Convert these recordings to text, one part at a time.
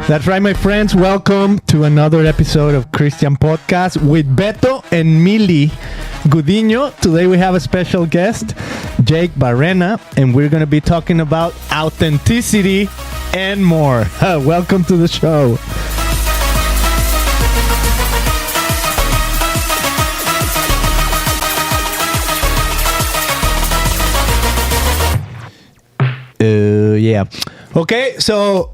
That's right, my friends. Welcome to another episode of Christian Podcast with Beto and Mili Gudiño. Today we have a special guest, Jake Barrena, and we're going to be talking about authenticity and more. Welcome to the show. Yeah. Okay, so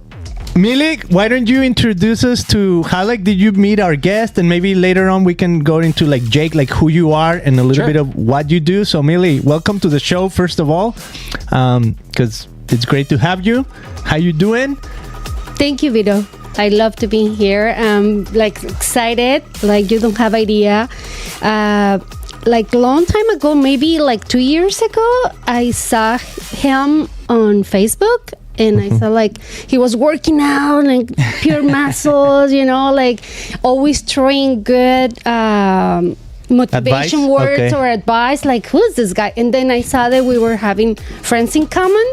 Milik, why don't you introduce us to how did you meet our guest, and maybe later on we can go into Jake, who you are and a little bit of what you do. So Milik, welcome to the show first of all, because it's great to have you. How you doing? Thank you, Vito. I love to be here. I'm excited. You don't have idea. Long time ago, maybe 2 years ago, I saw him on Facebook. And I saw he was working out and pure muscles, always throwing good motivation words or advice. Who's this guy? And then I saw that we were having friends in common.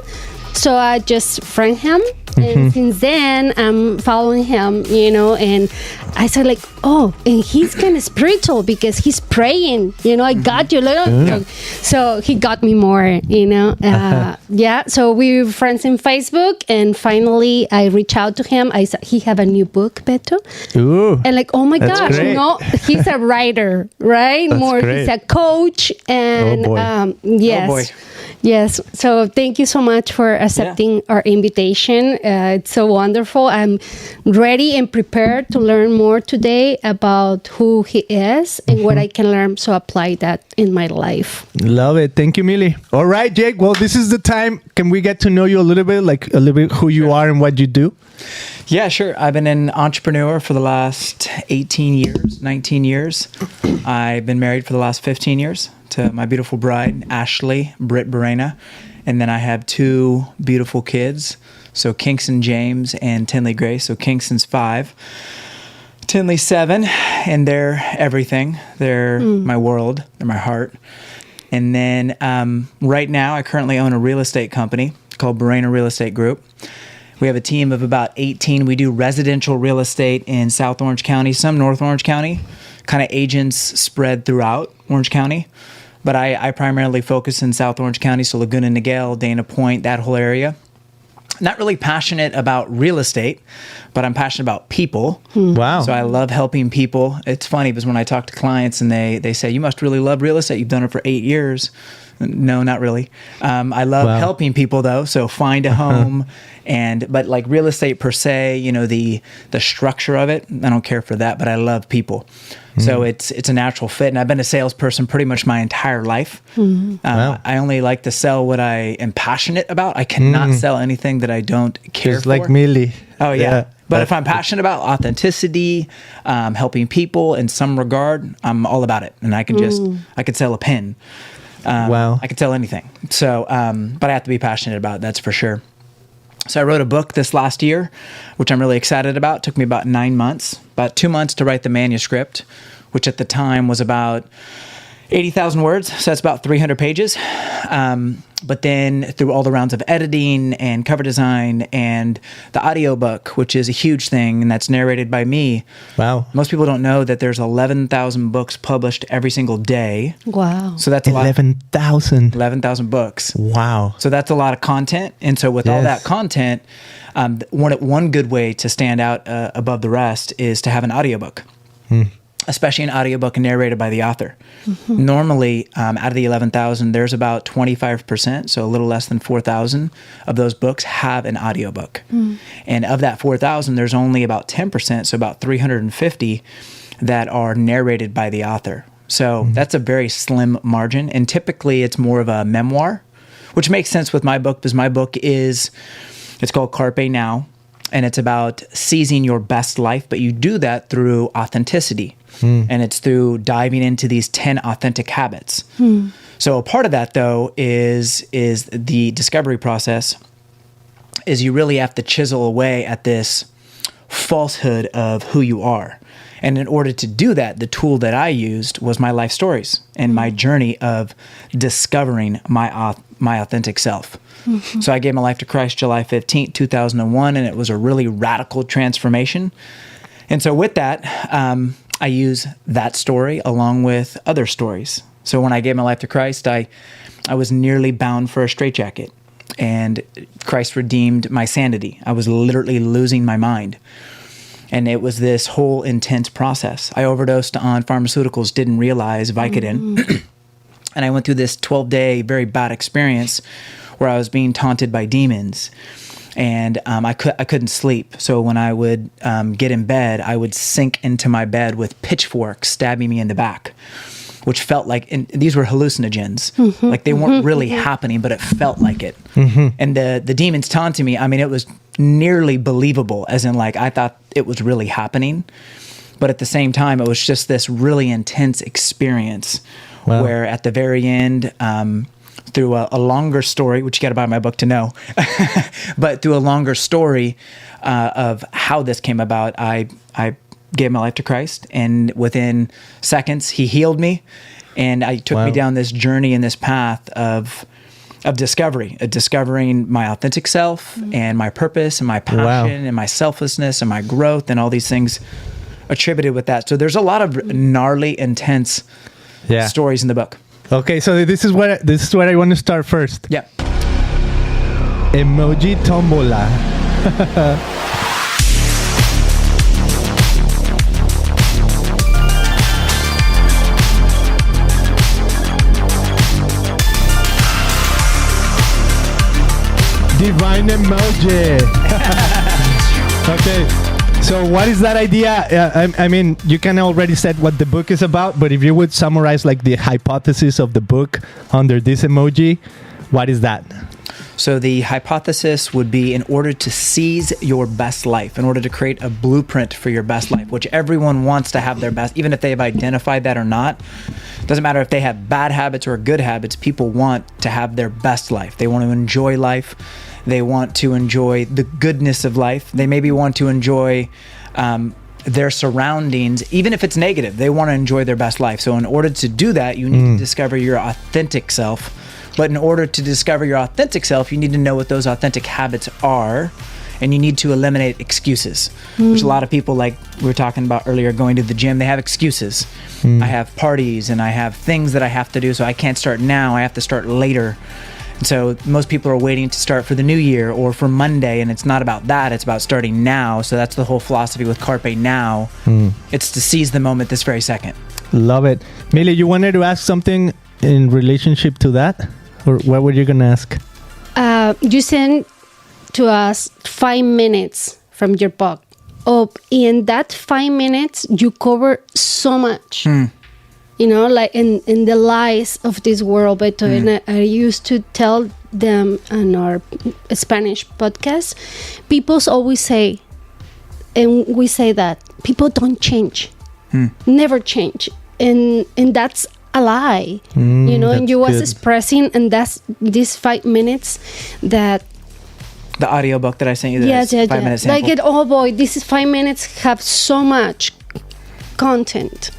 So I just friend him. And since then, I'm following him, and I said oh, and he's kind of spiritual because he's praying, I got you. So he got me more, yeah. So we were friends in Facebook, and finally I reached out to him. I said, he have a new book, Beto. Ooh, and oh my gosh, great. he's a writer, right? Great. He's a coach. And yes. Oh boy. Yes. So thank you so much for accepting our invitation. It's so wonderful. I'm ready and prepared to learn more today about who he is and what I can learn, so apply that in my life. Love it. Thank you, Mili. All right, Jake. Well, this is the time. Can we get to know you a little bit, who you are and what you do? Yeah, sure. I've been an entrepreneur for the last 19 years. I've been married for the last 15 years to my beautiful bride, Ashley Britt Barrena. And then I have two beautiful kids. So Kingston James and Tinley Grace. So Kingston's 5, Tinley's 7, and they're everything. They're my world. They're my heart. And then right now, I currently own a real estate company called Barrena Real Estate Group. We have a team of about 18. We do residential real estate in South Orange County, some North Orange County, kind of agents spread throughout Orange County. But I primarily focus in South Orange County, so Laguna Niguel, Dana Point, that whole area. Not really passionate about real estate, but I'm passionate about people. Wow. So I love helping people. It's funny because when I talk to clients and they say, you must really love real estate. You've done it for 8 years. No, not really. I love helping people though. So find a home but real estate per se, the structure of it, I don't care for that, but I love people. So it's a natural fit. And I've been a salesperson pretty much my entire life. I only like to sell what I am passionate about. I cannot sell anything that I don't care Just for. like Mili. Oh, yeah. But if I'm passionate about authenticity, helping people in some regard, I'm all about it. And I could sell a pen. I could sell anything. So, but I have to be passionate about it, that's for sure. So I wrote a book this last year, which I'm really excited about. It took me about 9 months, about 2 months to write the manuscript, which at the time was about 80,000 words. So that's about 300 pages. But then through all the rounds of editing and cover design and the audiobook, which is a huge thing, and that's narrated by me. Wow. Most people don't know that there's 11,000 books published every single day. Wow. So that's a lot. 11,000. 11,000 books. Wow. So that's a lot of content. And so with all that content, one good way to stand out above the rest is to have an audiobook. Especially an audiobook narrated by the author. Normally, out of the 11,000, there's about 25%, so a little less than 4,000 of those books have an audiobook. And of that 4,000, there's only about 10%, so about 350 that are narrated by the author. So that's a very slim margin, and typically it's more of a memoir, which makes sense with my book because my book it's called Carpe Now, and it's about seizing your best life, but you do that through authenticity. And it's through diving into these 10 authentic habits. So a part of that, though, is the discovery process, is you really have to chisel away at this falsehood of who you are. And in order to do that, the tool that I used was my life stories and my journey of discovering my authentic self. Mm-hmm. So I gave my life to Christ July 15th, 2001, and it was a really radical transformation. And so with that, I use that story along with other stories. So when I gave my life to Christ, I was nearly bound for a straitjacket, and Christ redeemed my sanity. I was literally losing my mind. And it was this whole intense process. I overdosed on pharmaceuticals, didn't realize Vicodin. Mm-hmm. And I went through this 12-day, very bad experience where I was being taunted by demons. And I couldn't sleep. So when I would get in bed, I would sink into my bed with pitchforks stabbing me in the back, which felt like, and these were hallucinogens. Mm-hmm. Like they weren't really happening, but it felt like it. Mm-hmm. And the demons taunting me, I mean, it was nearly believable, as in like I thought it was really happening. But at the same time, it was just this really intense experience. Wow. Where at the very end, through a longer story, which you got to buy my book to know, but through a longer story of how this came about, I gave my life to Christ, and within seconds, He healed me, and I took me down this journey and this path of discovering my authentic self and my purpose and my passion and my selflessness and my growth and all these things attributed with that. So there's a lot of gnarly, intense stories in the book. Okay, so this is what I want to start first. Yeah. Emoji tombola. Divine emoji. Okay. So what is that idea? I mean, you can already said what the book is about, but if you would summarize like the hypothesis of the book under this emoji, what is that? So the hypothesis would be, in order to seize your best life, in order to create a blueprint for your best life, which everyone wants to have their best, even if they've identified that or not. Doesn't matter if they have bad habits or good habits, people want to have their best life. They want to enjoy life. They want to enjoy the goodness of life. They maybe want to enjoy their surroundings, even if it's negative. They want to enjoy their best life. So in order to do that, you need to discover your authentic self. But in order to discover your authentic self, you need to know what those authentic habits are, and you need to eliminate excuses, which a lot of people, like we were talking about earlier, going to the gym, they have excuses. I have parties and I have things that I have to do, so I can't start now. I have to start later. And so most people are waiting to start for the new year or for Monday, and it's not about that. It's about starting now. So that's the whole philosophy with Carpe Now. It's to seize the moment this very second. Love it. Millie, you wanted to ask something in relationship to that? Or what were you going to ask? You sent to us 5 minutes from your book. In that 5 minutes, you cover so much. You know, like in the lies of this world. But I used to tell them on our Spanish podcast, people always say, and we say that people don't change, never change, and that's a lie. You know, and you was expressing, and that's these 5 minutes that. The audiobook that I sent you, 5 minutes sample. Like oh boy, this is 5 minutes have so much content.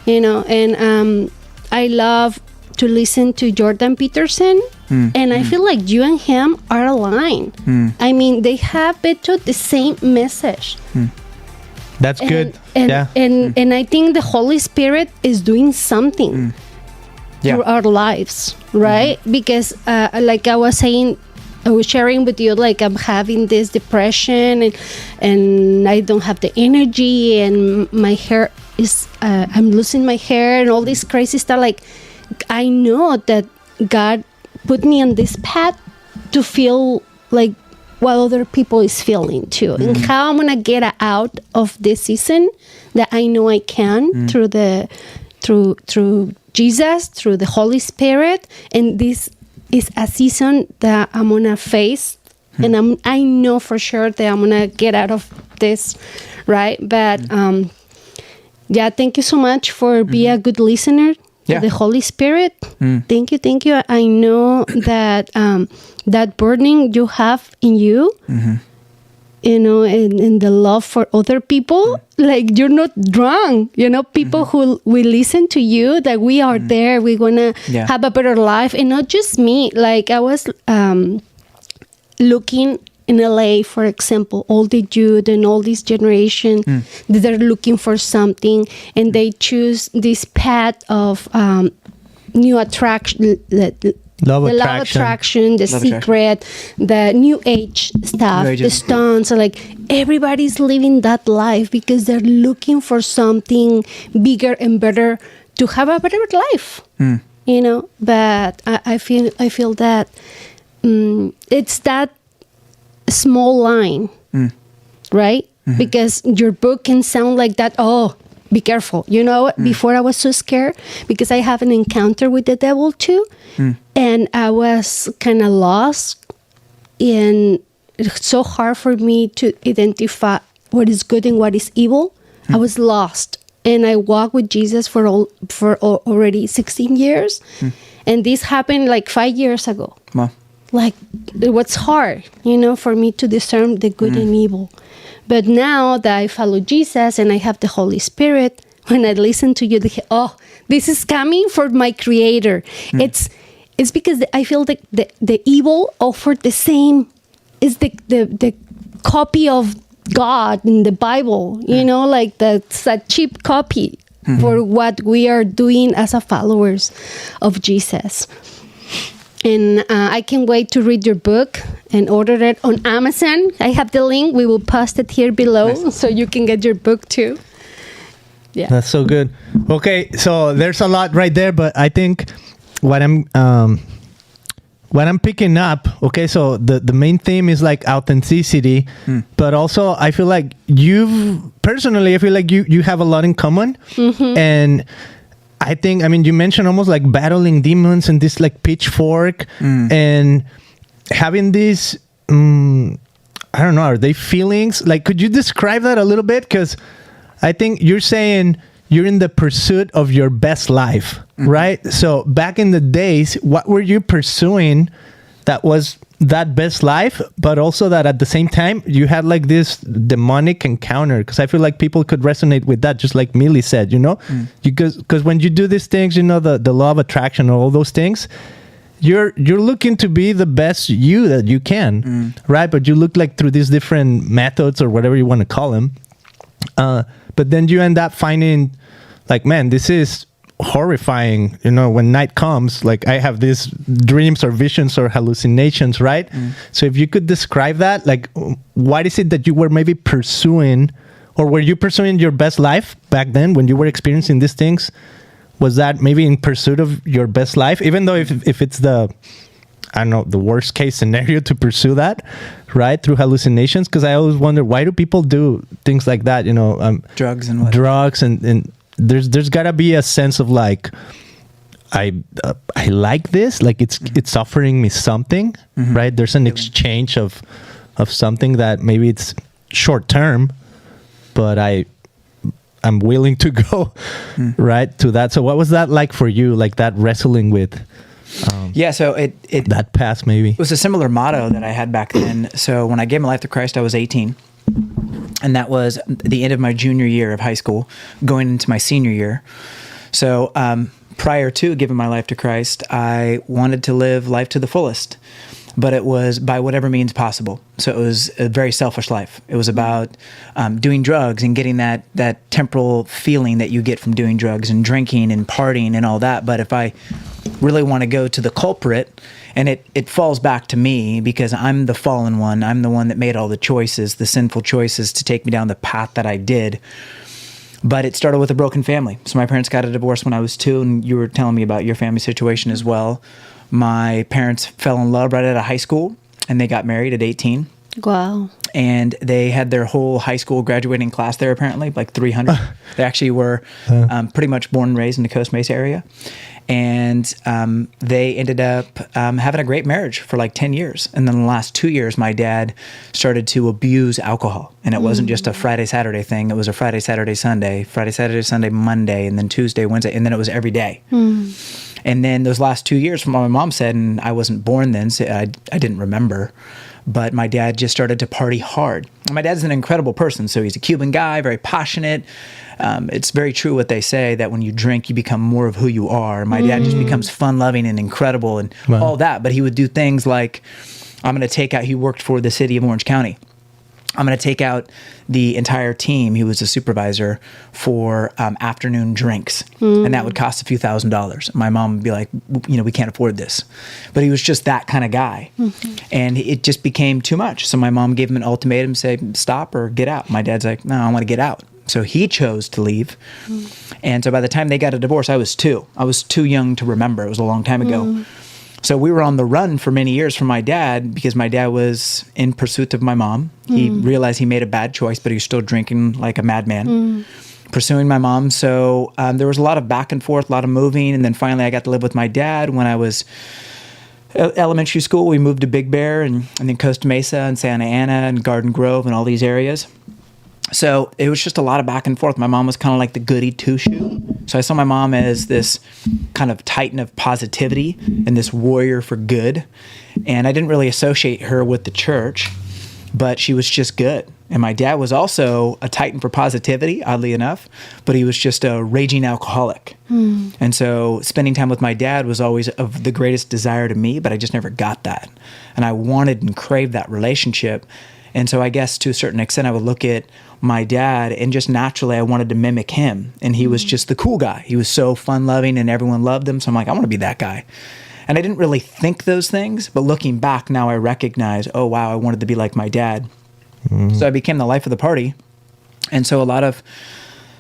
You know, and I love to listen to Jordan Peterson, and I feel like you and him are aligned. I mean, they have the same message. That's good. And I think the Holy Spirit is doing something through our lives, right? Because like I was saying, I was sharing with you, like I'm having this depression and I don't have the energy, and my hair is I'm losing my hair and all this crazy stuff. Like I know that God put me on this path to feel like what other people is feeling too, and how I'm gonna get out of this season that I know I can through Jesus, through the Holy Spirit. And this is a season that I'm gonna face, and I know for sure that I'm gonna get out of this, right? But thank you so much for being a good listener to the Holy Spirit. Thank you. I know that that burning you have in you and the love for other people, like you're not drunk, people who will listen to you, that we are there, we're gonna have a better life. And not just me, like I was looking in LA, for example, all the youth and all this generation, they're looking for something, and they choose this path of new attraction, love attraction, the secret, the new age stuff, the stones. Like everybody's living that life because they're looking for something bigger and better to have a better life. But I feel that it's that small line, right? Because your book can sound like that. Oh, be careful. Before I was so scared because I have an encounter with the devil too. And I was kind of lost, and it's so hard for me to identify what is good and what is evil. I was lost, and I walked with Jesus for already 16 years, and this happened like 5 years ago. Wow. Like it was hard, for me to discern the good and evil. But now that I follow Jesus and I have the Holy Spirit, when I listen to you, this is coming from my Creator. It's because I feel that the evil offered the same, is the copy of God in the Bible, like that's a cheap copy for what we are doing as a followers of Jesus. And I can't wait to read your book and order it on Amazon. I have the link. We will post it here below so you can get your book too. Yeah, that's so good. Okay, so there's a lot right there, but I think what I'm picking up, okay, so the main theme is like authenticity, but also I feel like you have a lot in common. And I think, you mentioned almost like battling demons and this like pitchfork and having these, I don't know, are they feelings? Like, could you describe that a little bit? Because I think you're saying you're in the pursuit of your best life, right? So back in the days, what were you pursuing that was that best life, but also that at the same time you had like this demonic encounter? Because I feel like people could resonate with that, just like Millie said, because when you do these things, the law of attraction, all those things, you're looking to be the best you that you can, right? But you look like through these different methods or whatever you want to call them. But then you end up finding like, man, this is horrifying. When night comes, like I have these dreams or visions or hallucinations, right? So if you could describe that, like what is it that you were maybe pursuing, or were you pursuing your best life back then when you were experiencing these things? Was that maybe in pursuit of your best life? Even though if it's the worst case scenario to pursue that, right? Through hallucinations. Because I always wonder, why do people do things like that? Drugs and what? Drugs and there's gotta be a sense of like, I like this, like it's offering me something, right? There's an exchange of something that maybe it's short term, but I'm willing to go right to that. So what was that like for you? Like that wrestling with so it that path maybe? It was a similar motto that I had back then. So when I gave my life to Christ, I was 18. And that was the end of my junior year of high school, going into my senior year. So prior to giving my life to Christ, I wanted to live life to the fullest, but it was by whatever means possible. So it was a very selfish life. It was about doing drugs and getting that temporal feeling that you get from doing drugs and drinking and partying and all that. But if I really want to go to the culprit, and it falls back to me because I'm the fallen one. I'm the one that made all the choices, the sinful choices to take me down the path that I did. But it started with a broken family. So my parents got a divorce when I was 2, and you were telling me about your family situation as well. My parents fell in love right out of high school, and they got married at 18. Wow. And they had their whole high school graduating class there, apparently, like 300. They actually were pretty much born and raised in the Costa Mesa area. And they ended up having a great marriage for like 10 years. And then the last 2 years, my dad started to abuse alcohol. And it wasn't just a Friday, Saturday thing. It was a Friday, Saturday, Sunday, Monday, and then Tuesday, Wednesday. And then it was every day. And then those last 2 years, from what my mom said, and I wasn't born then, so I didn't remember. but my dad just started to party hard. And my dad's an incredible person. So he's a Cuban guy, very passionate. It's very true what they say, that when you drink, you become more of who you are. My dad just becomes fun-loving and incredible and all that. But he would do things like, he worked for the city of Orange County. I'm going to take out the entire team. He was a supervisor for afternoon drinks, and that would cost a few $1,000s. My mom would be like, we can't afford this. But he was just that kind of guy. And it just became too much. So my mom gave him an ultimatum, say, stop or get out. My dad's like, no, I want to get out. So he chose to leave. And so by the time they got a divorce, I was 2. I was too young to remember. It was a long time ago. So we were on the run for many years from my dad because my dad was in pursuit of my mom. He realized he made a bad choice, but he was still drinking like a madman, pursuing my mom. So there was a lot of back and forth, a lot of moving. And then finally I got to live with my dad when I was elementary school. We moved to Big Bear and then Costa Mesa and Santa Ana and Garden Grove and all these areas. So it was just a lot of back and forth. My mom was kind of like the goody two-shoe. So I saw my mom as this kind of titan of positivity and this warrior for good. And I didn't really associate her with the church, but she was just good. And my dad was also a titan for positivity, oddly enough, but he was just a raging alcoholic. And so spending time with my dad was always of the greatest desire to me, but I just never got that. And I wanted and craved that relationship. And so I guess to a certain extent, I would look at my dad and just naturally I wanted to mimic him. And he was just the cool guy. He was so fun-loving and everyone loved him. So I'm like, I want to be that guy. And I didn't really think those things, but looking back now I recognize, oh, wow, I wanted to be like my dad. So I became the life of the party. And so a lot of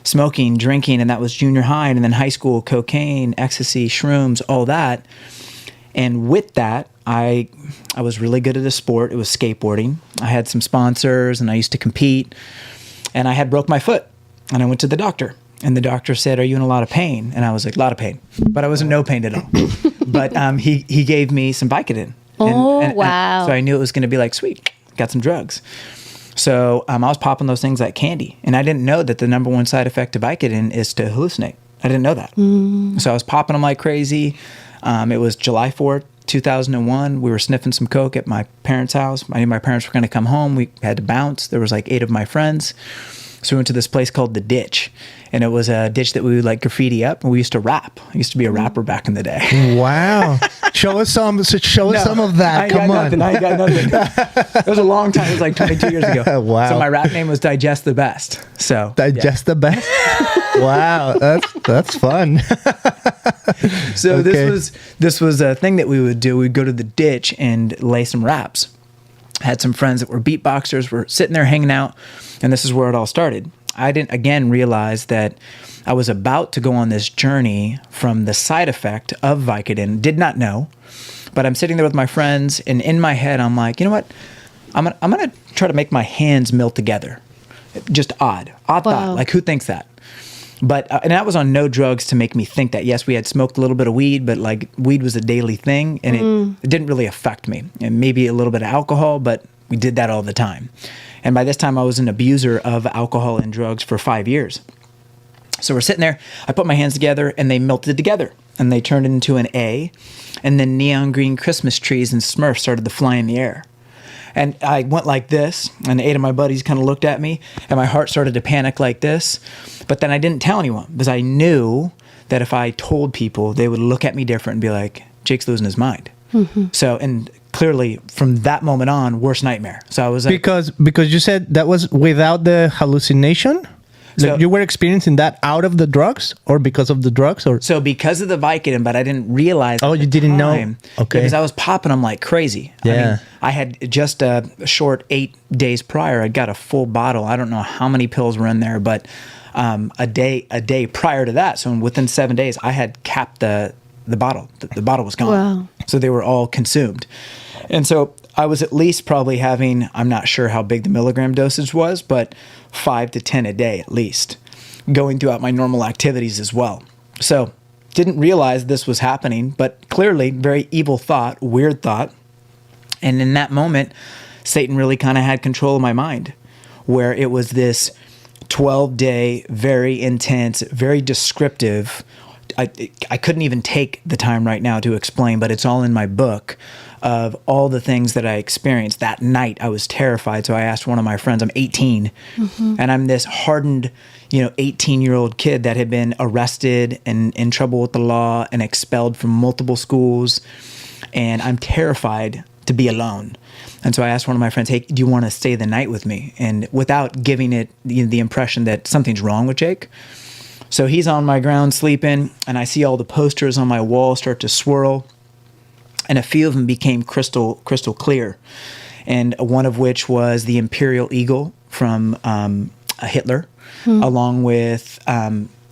smoking, drinking, and that was junior high, and then high school, cocaine, ecstasy, shrooms, all that. And with that, I was really good at a sport. It was skateboarding. I had some sponsors and I used to compete. And I had broke my foot. And I went to the doctor. And the doctor said, are you in a lot of pain? And I was like, a lot of pain. But I was in no pain at all. But he gave me some Vicodin. Wow. So I knew it was going to be like, sweet, got some drugs. So I was popping those things like candy. And I didn't know that the number one side effect of Vicodin is to hallucinate. I didn't know that. So I was popping them like crazy. It was July 4th, 2001. We were sniffing some coke at my parents' house. I knew my parents were going to come home. We had to bounce. There was like 8 of my friends. So we went to this place called The Ditch. And it was a ditch that we would like graffiti up. And we used to rap. I used to be a rapper back in the day. Wow. Show us some of that. Come on. I ain't got nothing. It was a long time. It was like 22 years ago. Wow. So my rap name was Digest the Best. So Digest the Best? Wow. That's fun. So this was a thing that we would do. We'd go to the ditch and lay some raps. Had some friends that were beatboxers. We're sitting there hanging out, and this is where it all started. I didn't, again, realize that I was about to go on this journey from the side effect of Vicodin. Did not know, but I'm sitting there with my friends, and in my head, I'm like, you know what? I'm gonna try to make my hands melt together. Just odd thought. Like, who thinks that? But and that was on no drugs to make me think that. Yes, we had smoked a little bit of weed, but like weed was a daily thing, and it didn't really affect me. And maybe a little bit of alcohol, but we did that all the time. And by this time, I was an abuser of alcohol and drugs for 5 years. So we're sitting there. I put my hands together, and they melted together, and they turned into an A. And then neon green Christmas trees and Smurfs started to fly in the air. And I went like this, and 8 of my buddies kind of looked at me, and my heart started to panic like this. But then I didn't tell anyone because I knew that if I told people, they would look at me different and be like, Jake's losing his mind. So, and clearly from that moment on, worst nightmare. So I was like, because you said that was without the hallucination? So, you were experiencing that out of the drugs or because of the drugs? Or so because of the Vicodin, but I didn't realize. Oh, you didn't know? Okay. Because I was popping them like crazy. Yeah. I mean, I had just a short 8 days prior, I got a full bottle. I don't know how many pills were in there, but a day prior to that. So within 7 days, I had capped the bottle. The bottle was gone. Wow. So they were all consumed. And so I was at least probably having, I'm not sure how big the milligram dosage was, but 5 to 10 a day at least, going throughout my normal activities as well. So didn't realize this was happening, but clearly very evil thought, weird thought. And in that moment, Satan really kind of had control of my mind, where it was this 12-day, very intense, very descriptive. I couldn't even take the time right now to explain, but it's all in my book. of all the things that I experienced. That night, I was terrified. So I asked one of my friends, I'm 18, and I'm this hardened, 18-year-old kid that had been arrested and in trouble with the law and expelled from multiple schools. And I'm terrified to be alone. And so I asked one of my friends, hey, do you want to stay the night with me? And without giving it the impression that something's wrong with Jake. So he's on my ground sleeping, and I see all the posters on my wall start to swirl. And a few of them became crystal clear. And one of which was the Imperial Eagle from Hitler, along with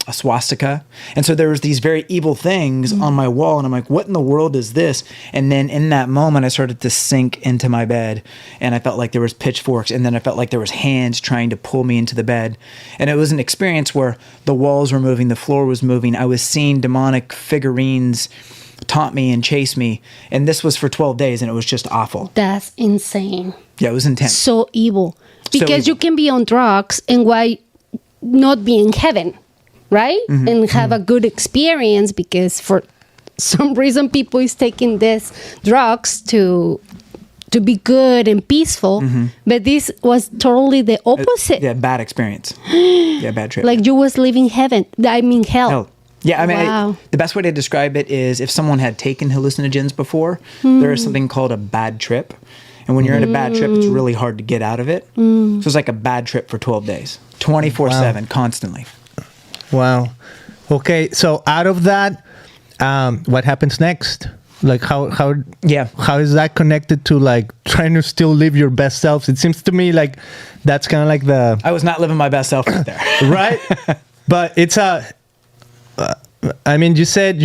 a swastika. And so there was these very evil things on my wall, and I'm like, what in the world is this? And then in that moment, I started to sink into my bed, and I felt like there was pitchforks, and then I felt like there was hands trying to pull me into the bed. And it was an experience where the walls were moving, the floor was moving. I was seeing demonic figurines taunt me and chase me. And this was for 12 days, and it was just awful. That's insane. Yeah, it was intense. So evil. Because evil. you can be on drugs and why not be in heaven, right? And have a good experience, because for some reason people is taking these drugs to be good and peaceful. But this was totally the opposite. Yeah, bad experience. Yeah, bad trip. Like you was living heaven. I mean hell. Hell. Yeah, I mean, Wow. the best way to describe it is if someone had taken hallucinogens before, there is something called a bad trip. And when you're in a bad trip, it's really hard to get out of it. So it's like a bad trip for 12 days, 24/7, constantly. Wow. Okay, so out of that, what happens next? Like how is that connected to like trying to still live your best selves? It seems to me like that's kind of like the I was not living my best self right there. right, but it's I mean, you said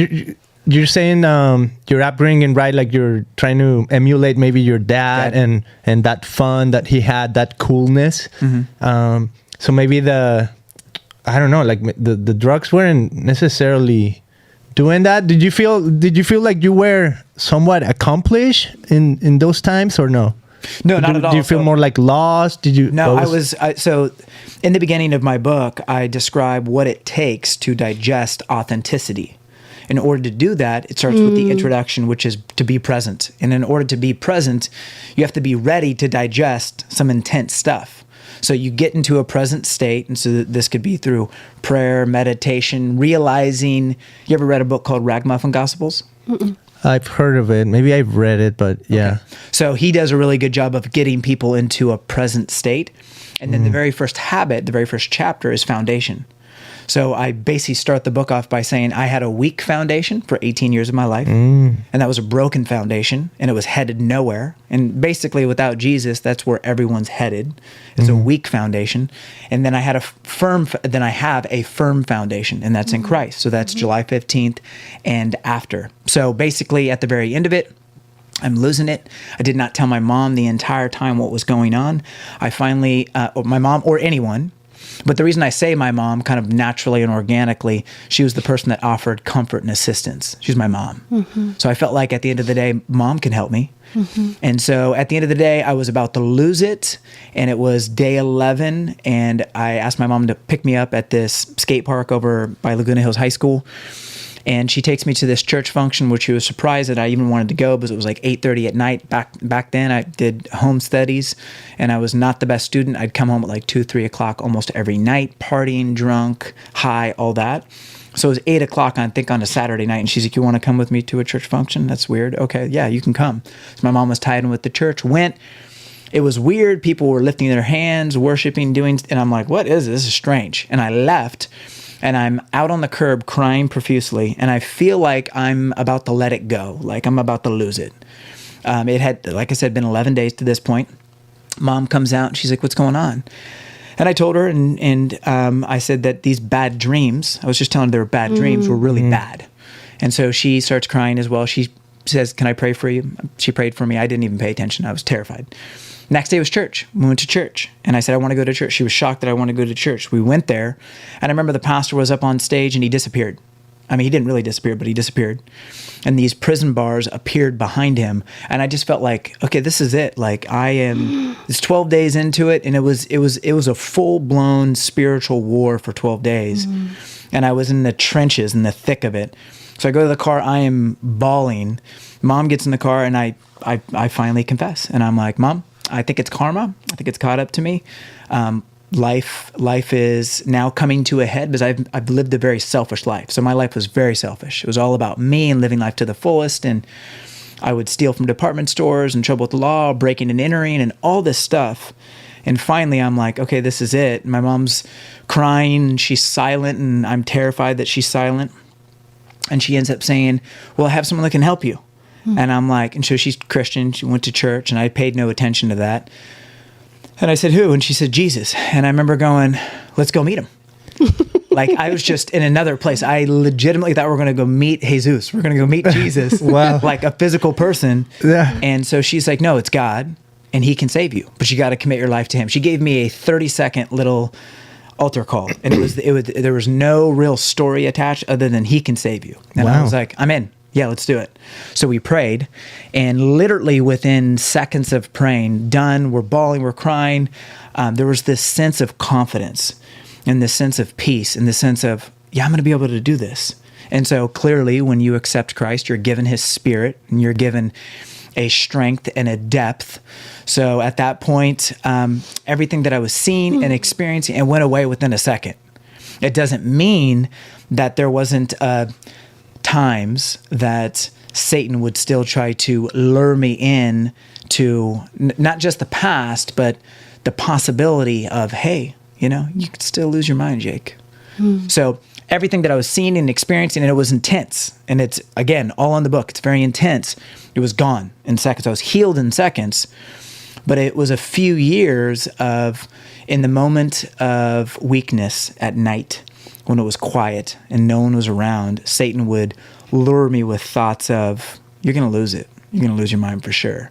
you're saying your upbringing, right? Like you're trying to emulate maybe your dad and that fun that he had, that coolness. So maybe I don't know, like the drugs weren't necessarily doing that. Did you feel like you were somewhat accomplished in those times, or no? No, not at all. Do you feel more like lost? Did you? No, so in the beginning of my book, I describe what it takes to digest authenticity. In order to do that, it starts with the introduction, which is to be present. And in order to be present, you have to be ready to digest some intense stuff. So you get into a present state, and so this could be through prayer, meditation, realizing. You ever read a book called Ragamuffin Gospels? I've heard of it. Maybe I've read it, but yeah. Okay. So he does a really good job of getting people into a present state. And then the very first habit, the very first chapter is foundation. So I basically start the book off by saying I had a weak foundation for 18 years of my life. And that was a broken foundation, and it was headed nowhere. And basically without Jesus, that's where everyone's headed. It's a weak foundation. And then I have a firm foundation, and that's in Christ. So that's July 15th and after. So basically at the very end of it, I'm losing it. I did not tell my mom the entire time what was going on. I finally, or my mom or anyone, but the reason I say my mom kind of naturally and organically, she was the person that offered comfort and assistance. She was my mom. So I felt like at the end of the day, mom can help me. And so at the end of the day, I was about to lose it, and it was day 11, and I asked my mom to pick me up at this skate park over by Laguna Hills High School. And she takes me to this church function, which she was surprised that I even wanted to go, because it was like 8:30 at night. Back then, I did home studies, and I was not the best student. I'd come home at like 2, 3 o'clock almost every night, partying, drunk, high, all that. So it was 8 o'clock, I think, on a Saturday night, and she's like, you want to come with me to a church function? That's weird. Okay, yeah, you can come. So my mom was tied in with the church, went. It was weird. People were lifting their hands, worshiping, doing, and I'm like, what is this? This is strange. And I left. And I'm out on the curb crying profusely, and I feel like I'm about to let it go, like I'm about to lose it. It had, like I said, been 11 days to this point. Mom comes out, and she's like, what's going on? And I told her, and I said that these bad dreams, I was just telling her they were bad dreams, were really bad. And so she starts crying as well. She says, can I pray for you? She prayed for me. I didn't even pay attention. I was terrified. Next day was church. We went to church. And I said, I want to go to church. She was shocked that I want to go to church. We went there. And I remember the pastor was up on stage, and he disappeared. I mean, he didn't really disappear, but he disappeared. And these prison bars appeared behind him. And I just felt like, okay, this is it. Like it's 12 days into it. And it was a full blown spiritual war for 12 days. And I was in the trenches, in the thick of it. So I go to the car, I am bawling. Mom gets in the car, and I finally confess. And I'm like, Mom, I think it's karma. I think it's caught up to me. Life is now coming to a head because I've lived a very selfish life. So my life was very selfish. It was all about me and living life to the fullest. And I would steal from department stores, in trouble with the law, breaking and entering, and all this stuff. And finally, I'm like, okay, this is it. My mom's crying, and she's silent, and I'm terrified that she's silent. And she ends up saying, well, I have someone that can help you. And I'm like, and so she's Christian. She went to church, and I paid no attention to that. And I said, who? And she said, Jesus. And I remember going, let's go meet him. Like I was just in another place. I legitimately thought we were going to go meet Jesus. We're going to go meet Jesus. Wow. Like a physical person. Yeah. And so she's like, no, it's God, and he can save you, but you got to commit your life to him. She gave me a 30-second little altar call, and there was no real story attached other than he can save you. And I was like, I'm in. Yeah, let's do it. So we prayed, and literally within seconds of praying, done, we're bawling, we're crying. There was this sense of confidence and this sense of peace and this sense of, yeah, I'm going to be able to do this. And so clearly when you accept Christ, you're given his spirit, and you're given a strength and a depth. So at that point, everything that I was seeing and experiencing, it went away within a second. It doesn't mean that there wasn't times that Satan would still try to lure me in to not just the past, but the possibility of, hey, you could still lose your mind, Jake. So everything that I was seeing and experiencing, and it was intense. And it's, again, all in the book. It's very intense. It was gone in seconds. I was healed in seconds. But it was a few years of, in the moment of weakness at night, when it was quiet and no one was around, Satan would lure me with thoughts of, you're going to lose it. You're going to lose your mind for sure.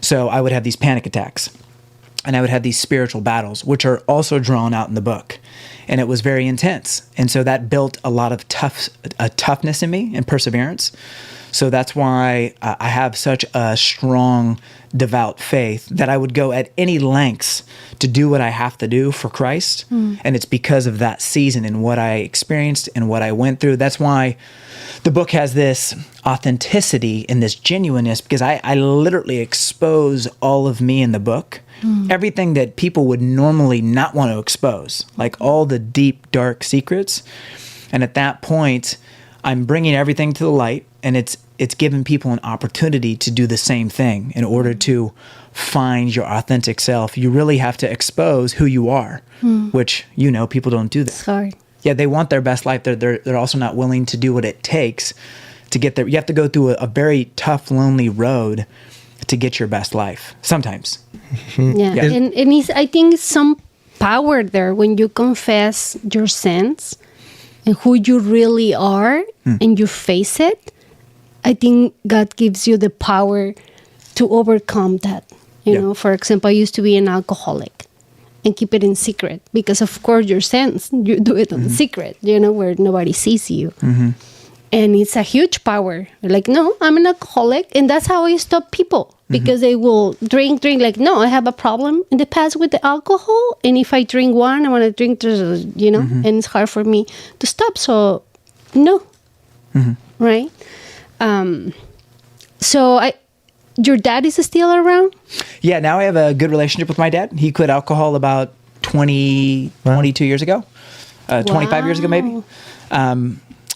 So I would have these panic attacks, and I would have these spiritual battles, which are also drawn out in the book. And it was very intense. And so that built a lot of toughness in me and perseverance. So that's why I have such a strong, devout faith that I would go at any lengths to do what I have to do for Christ. And it's because of that season and what I experienced and what I went through. That's why the book has this authenticity and this genuineness, because I literally expose all of me in the book. Everything that people would normally not want to expose, like all the deep, dark secrets. And at that point, I'm bringing everything to the light, and it's giving people an opportunity to do the same thing. In order to find your authentic self, you really have to expose who you are, which, people don't do that. It's hard. Yeah, they want their best life. They're also not willing to do what it takes to get there. You have to go through a very tough, lonely road to get your best life sometimes. Yeah. And I think some power there when you confess your sins and who you really are and you face it. I think God gives you the power to overcome that. You know, for example, I used to be an alcoholic and keep it in secret because, of course, your sins, you do it in secret, where nobody sees you. And it's a huge power. Like, no, I'm an alcoholic. And that's how I stop people. Because they will drink. Like, no, I have a problem in the past with the alcohol. And if I drink one, I want to drink, and it's hard for me to stop. So, no. Right? Your dad is still around? Yeah, now I have a good relationship with my dad. He quit alcohol about 22 years ago. 25 years ago, maybe.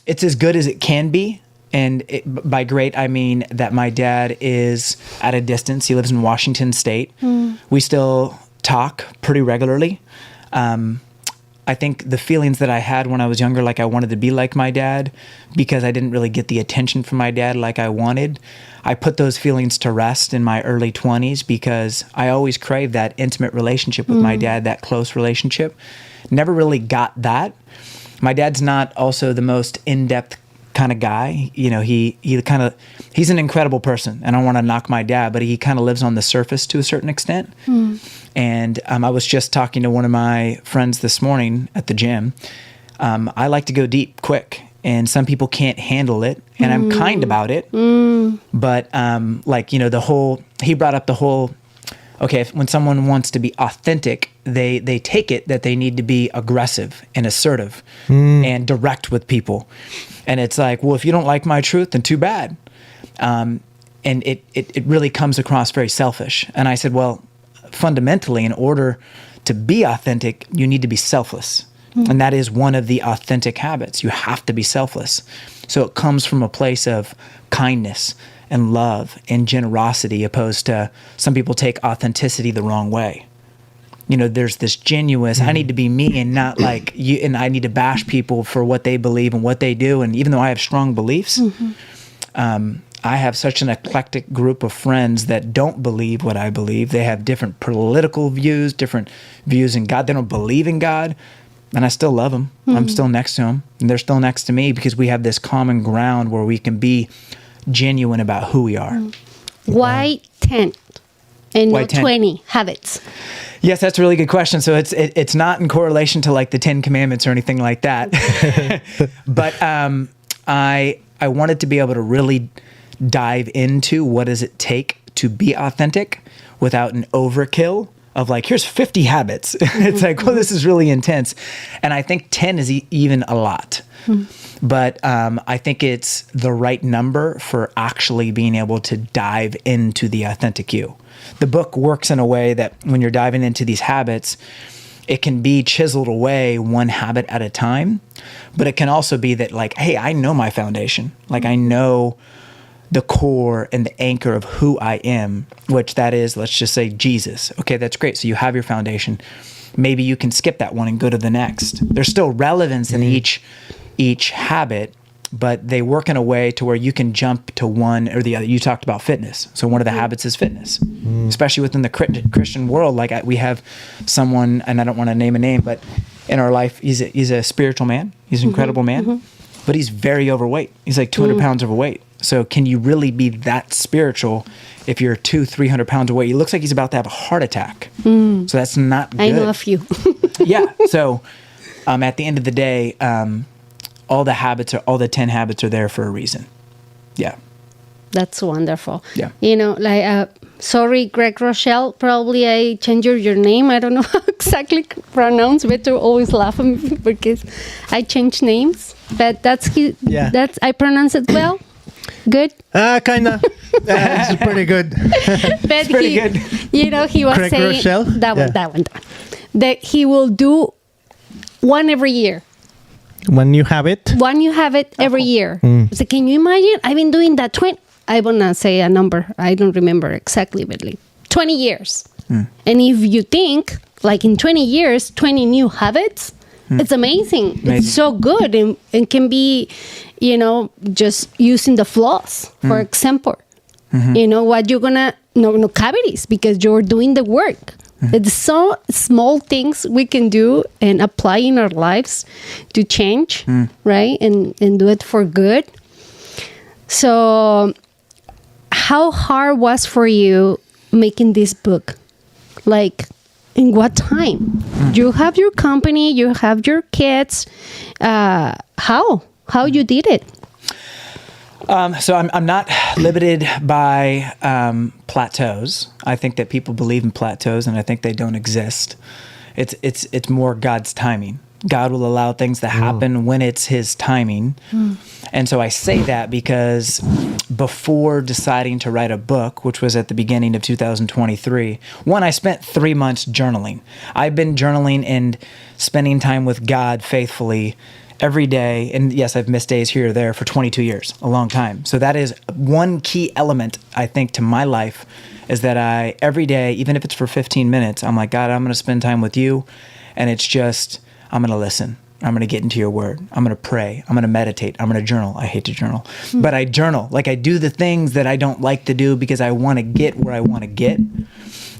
It's as good as it can be. And by great, I mean that my dad is at a distance. He lives in Washington State. We still talk pretty regularly. I think the feelings that I had when I was younger, like I wanted to be like my dad, because I didn't really get the attention from my dad like I wanted, I put those feelings to rest in my early 20s because I always craved that intimate relationship with my dad, that close relationship. Never really got that. My dad's not also the most in-depth kind of guy. He's an incredible person. I don't want to knock my dad, but he kind of lives on the surface to a certain extent. And I was just talking to one of my friends this morning at the gym. I like to go deep quick. and some people can't handle it, and I'm kind about it. But like, he brought up the whole, okay, when someone wants to be authentic, they take it that they need to be aggressive and assertive and direct with people. And it's like, well, if you don't like my truth, then too bad. And it really comes across very selfish. And I said, well, fundamentally, in order to be authentic, you need to be selfless. And that is one of the authentic habits. You have to be selfless. So it comes from a place of kindness and love and generosity, opposed to some people take authenticity the wrong way. There's this genuine, I need to be me and not like you, and I need to bash people for what they believe and what they do. And even though I have strong beliefs, I have such an eclectic group of friends that don't believe what I believe. They have different political views, different views in God. They don't believe in God. And I still love them. I'm still next to them. And they're still next to me because we have this common ground where we can be genuine about who we are. Why 10 and Why not 10? 20 habits? Yes, that's a really good question. So it's not in correlation to like the 10 Commandments or anything like that. But I wanted to be able to really dive into what does it take to be authentic without an overkill of like, here's 50 habits. It's like, well, this is really intense. And I think 10 is even a lot. But I think it's the right number for actually being able to dive into the authentic you. The book works in a way that when you're diving into these habits, it can be chiseled away one habit at a time. But it can also be that like, hey, I know my foundation. Like I know the core and the anchor of who I am, which that is, let's just say Jesus. Okay, that's great. So you have your foundation. Maybe you can skip that one and go to the next. There's still relevance in each habit, but they work in a way to where you can jump to one or the other. You talked about fitness. So one of the habits is fitness, especially within the Christian world. Like we have someone, and I don't want to name a name, but in our life, he's a spiritual man. He's an incredible man, but he's very overweight. He's like 200 pounds overweight. So can you really be that spiritual if you're 200-300 pounds away? He looks like he's about to have a heart attack. So that's not good. I know a few. Yeah. So at the end of the day, all the 10 habits are there for a reason. Yeah. That's wonderful. Yeah. Sorry, Greg Rochelle, probably I changed your name. I don't know how exactly pronounce. Better always laugh at me because I change names. But that's I pronounce it well. Good. Kinda. It's pretty good. But pretty good. He was Craig saying Rochelle? that one. That he will do one every year. One new habit. One you have it every year. So can you imagine? I've been doing that 20. I wanna say a number. I don't remember exactly, but like 20 years. And if you think like in 20 years, 20 new habits, it's amazing. It's so good and can be, just using the floss, for example. What you're gonna, no cavities because you're doing the work. It's so small things we can do and apply in our lives to change, right? And do it for good. So how hard was for you making this book? Like, in what time? You have your company, you have your kids. How you did it? So I'm not limited by plateaus. I think that people believe in plateaus, and I think they don't exist. It's more God's timing. God will allow things to happen when it's His timing. And so I say that because before deciding to write a book, which was at the beginning of 2023, I spent 3 months journaling. I've been journaling and spending time with God faithfully every day. And yes, I've missed days here or there for 22 years, a long time. So that is one key element, I think, to my life, is that I, every day, even if it's for 15 minutes, I'm like, God, I'm going to spend time with you. And it's just, I'm going to listen. I'm going to get into your word. I'm going to pray. I'm going to meditate. I'm going to journal. I hate to journal, but I journal. Like I do the things that I don't like to do because I want to get where I want to get.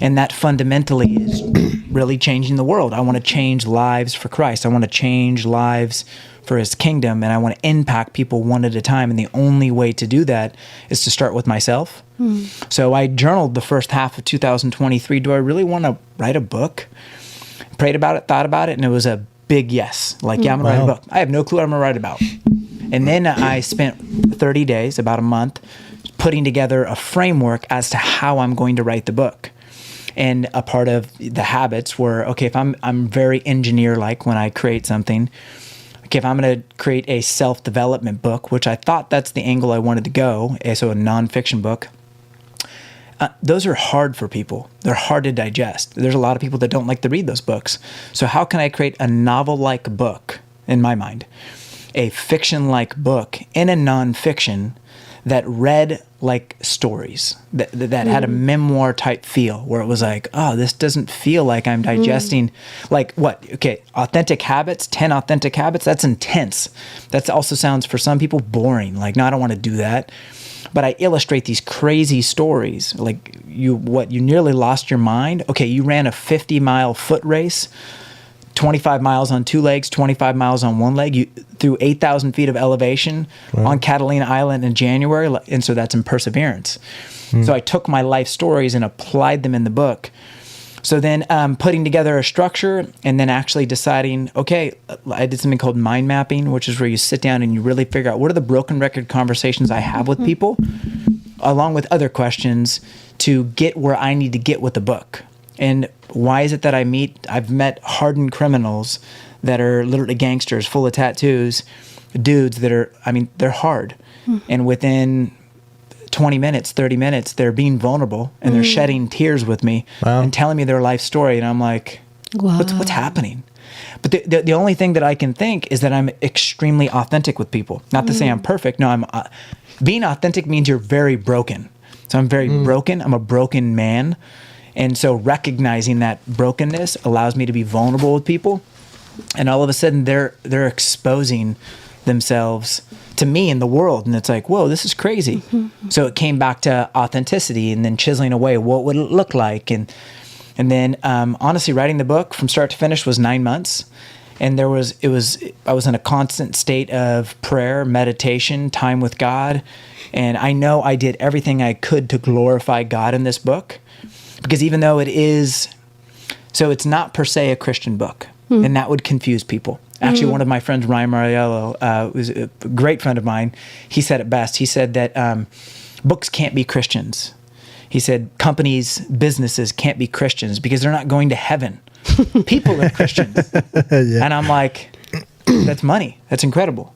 And that fundamentally is really changing the world. I want to change lives for Christ. I want to change lives for His kingdom, and I want to impact people one at a time. And the only way to do that is to start with myself. So I journaled the first half of 2023. Do I really want to write a book? Prayed about it, thought about it, and it was a big yes. Like, yeah, I'm going to write a book. I have no clue what I'm going to write about. And then I spent 30 days, about a month, putting together a framework as to how I'm going to write the book. And a part of the habits were, okay, if I'm very engineer-like when I create something, okay, if I'm going to create a self-development book, which I thought that's the angle I wanted to go, so a nonfiction book, those are hard for people. They're hard to digest. There's a lot of people that don't like to read those books. So how can I create a novel-like book, in my mind, a fiction-like book in a nonfiction that read like stories, that had a memoir type feel, where it was like, oh, this doesn't feel like I'm digesting like what? Okay, authentic habits, 10 authentic habits, that's intense. That also sounds for some people boring. Like, no, I don't want to do that. But I illustrate these crazy stories, like you nearly lost your mind. Okay, you ran a 50-mile foot race, 25 miles on two legs, 25 miles on one leg, through 8,000 feet of elevation on Catalina Island in January. And so that's in perseverance. So I took my life stories and applied them in the book. So then putting together a structure and then actually deciding, okay, I did something called mind mapping, which is where you sit down and you really figure out what are the broken record conversations I have with people, along with other questions to get where I need to get with the book. And why is it that I've met hardened criminals that are literally gangsters full of tattoos, dudes that are, they're hard. And within 20 minutes, 30 minutes, they're being vulnerable and they're shedding tears with me and telling me their life story. And I'm like, what's happening? But the only thing that I can think is that I'm extremely authentic with people. Not to say I'm perfect. No, being authentic means you're very broken. So I'm very broken. I'm a broken man. And so recognizing that brokenness allows me to be vulnerable with people. And all of a sudden they're exposing themselves to me in the world. And it's like, whoa, this is crazy. So it came back to authenticity and then chiseling away, what would it look like? And then honestly, writing the book from start to finish was 9 months. And I was in a constant state of prayer, meditation, time with God. And I know I did everything I could to glorify God in this book. Because even though it's not per se a Christian book, and that would confuse people. Actually, one of my friends, Ryan Mariello, was a great friend of mine. He said it best. He said that books can't be Christians. He said companies, businesses can't be Christians because they're not going to heaven. People are Christians. And I'm like, that's money. That's incredible.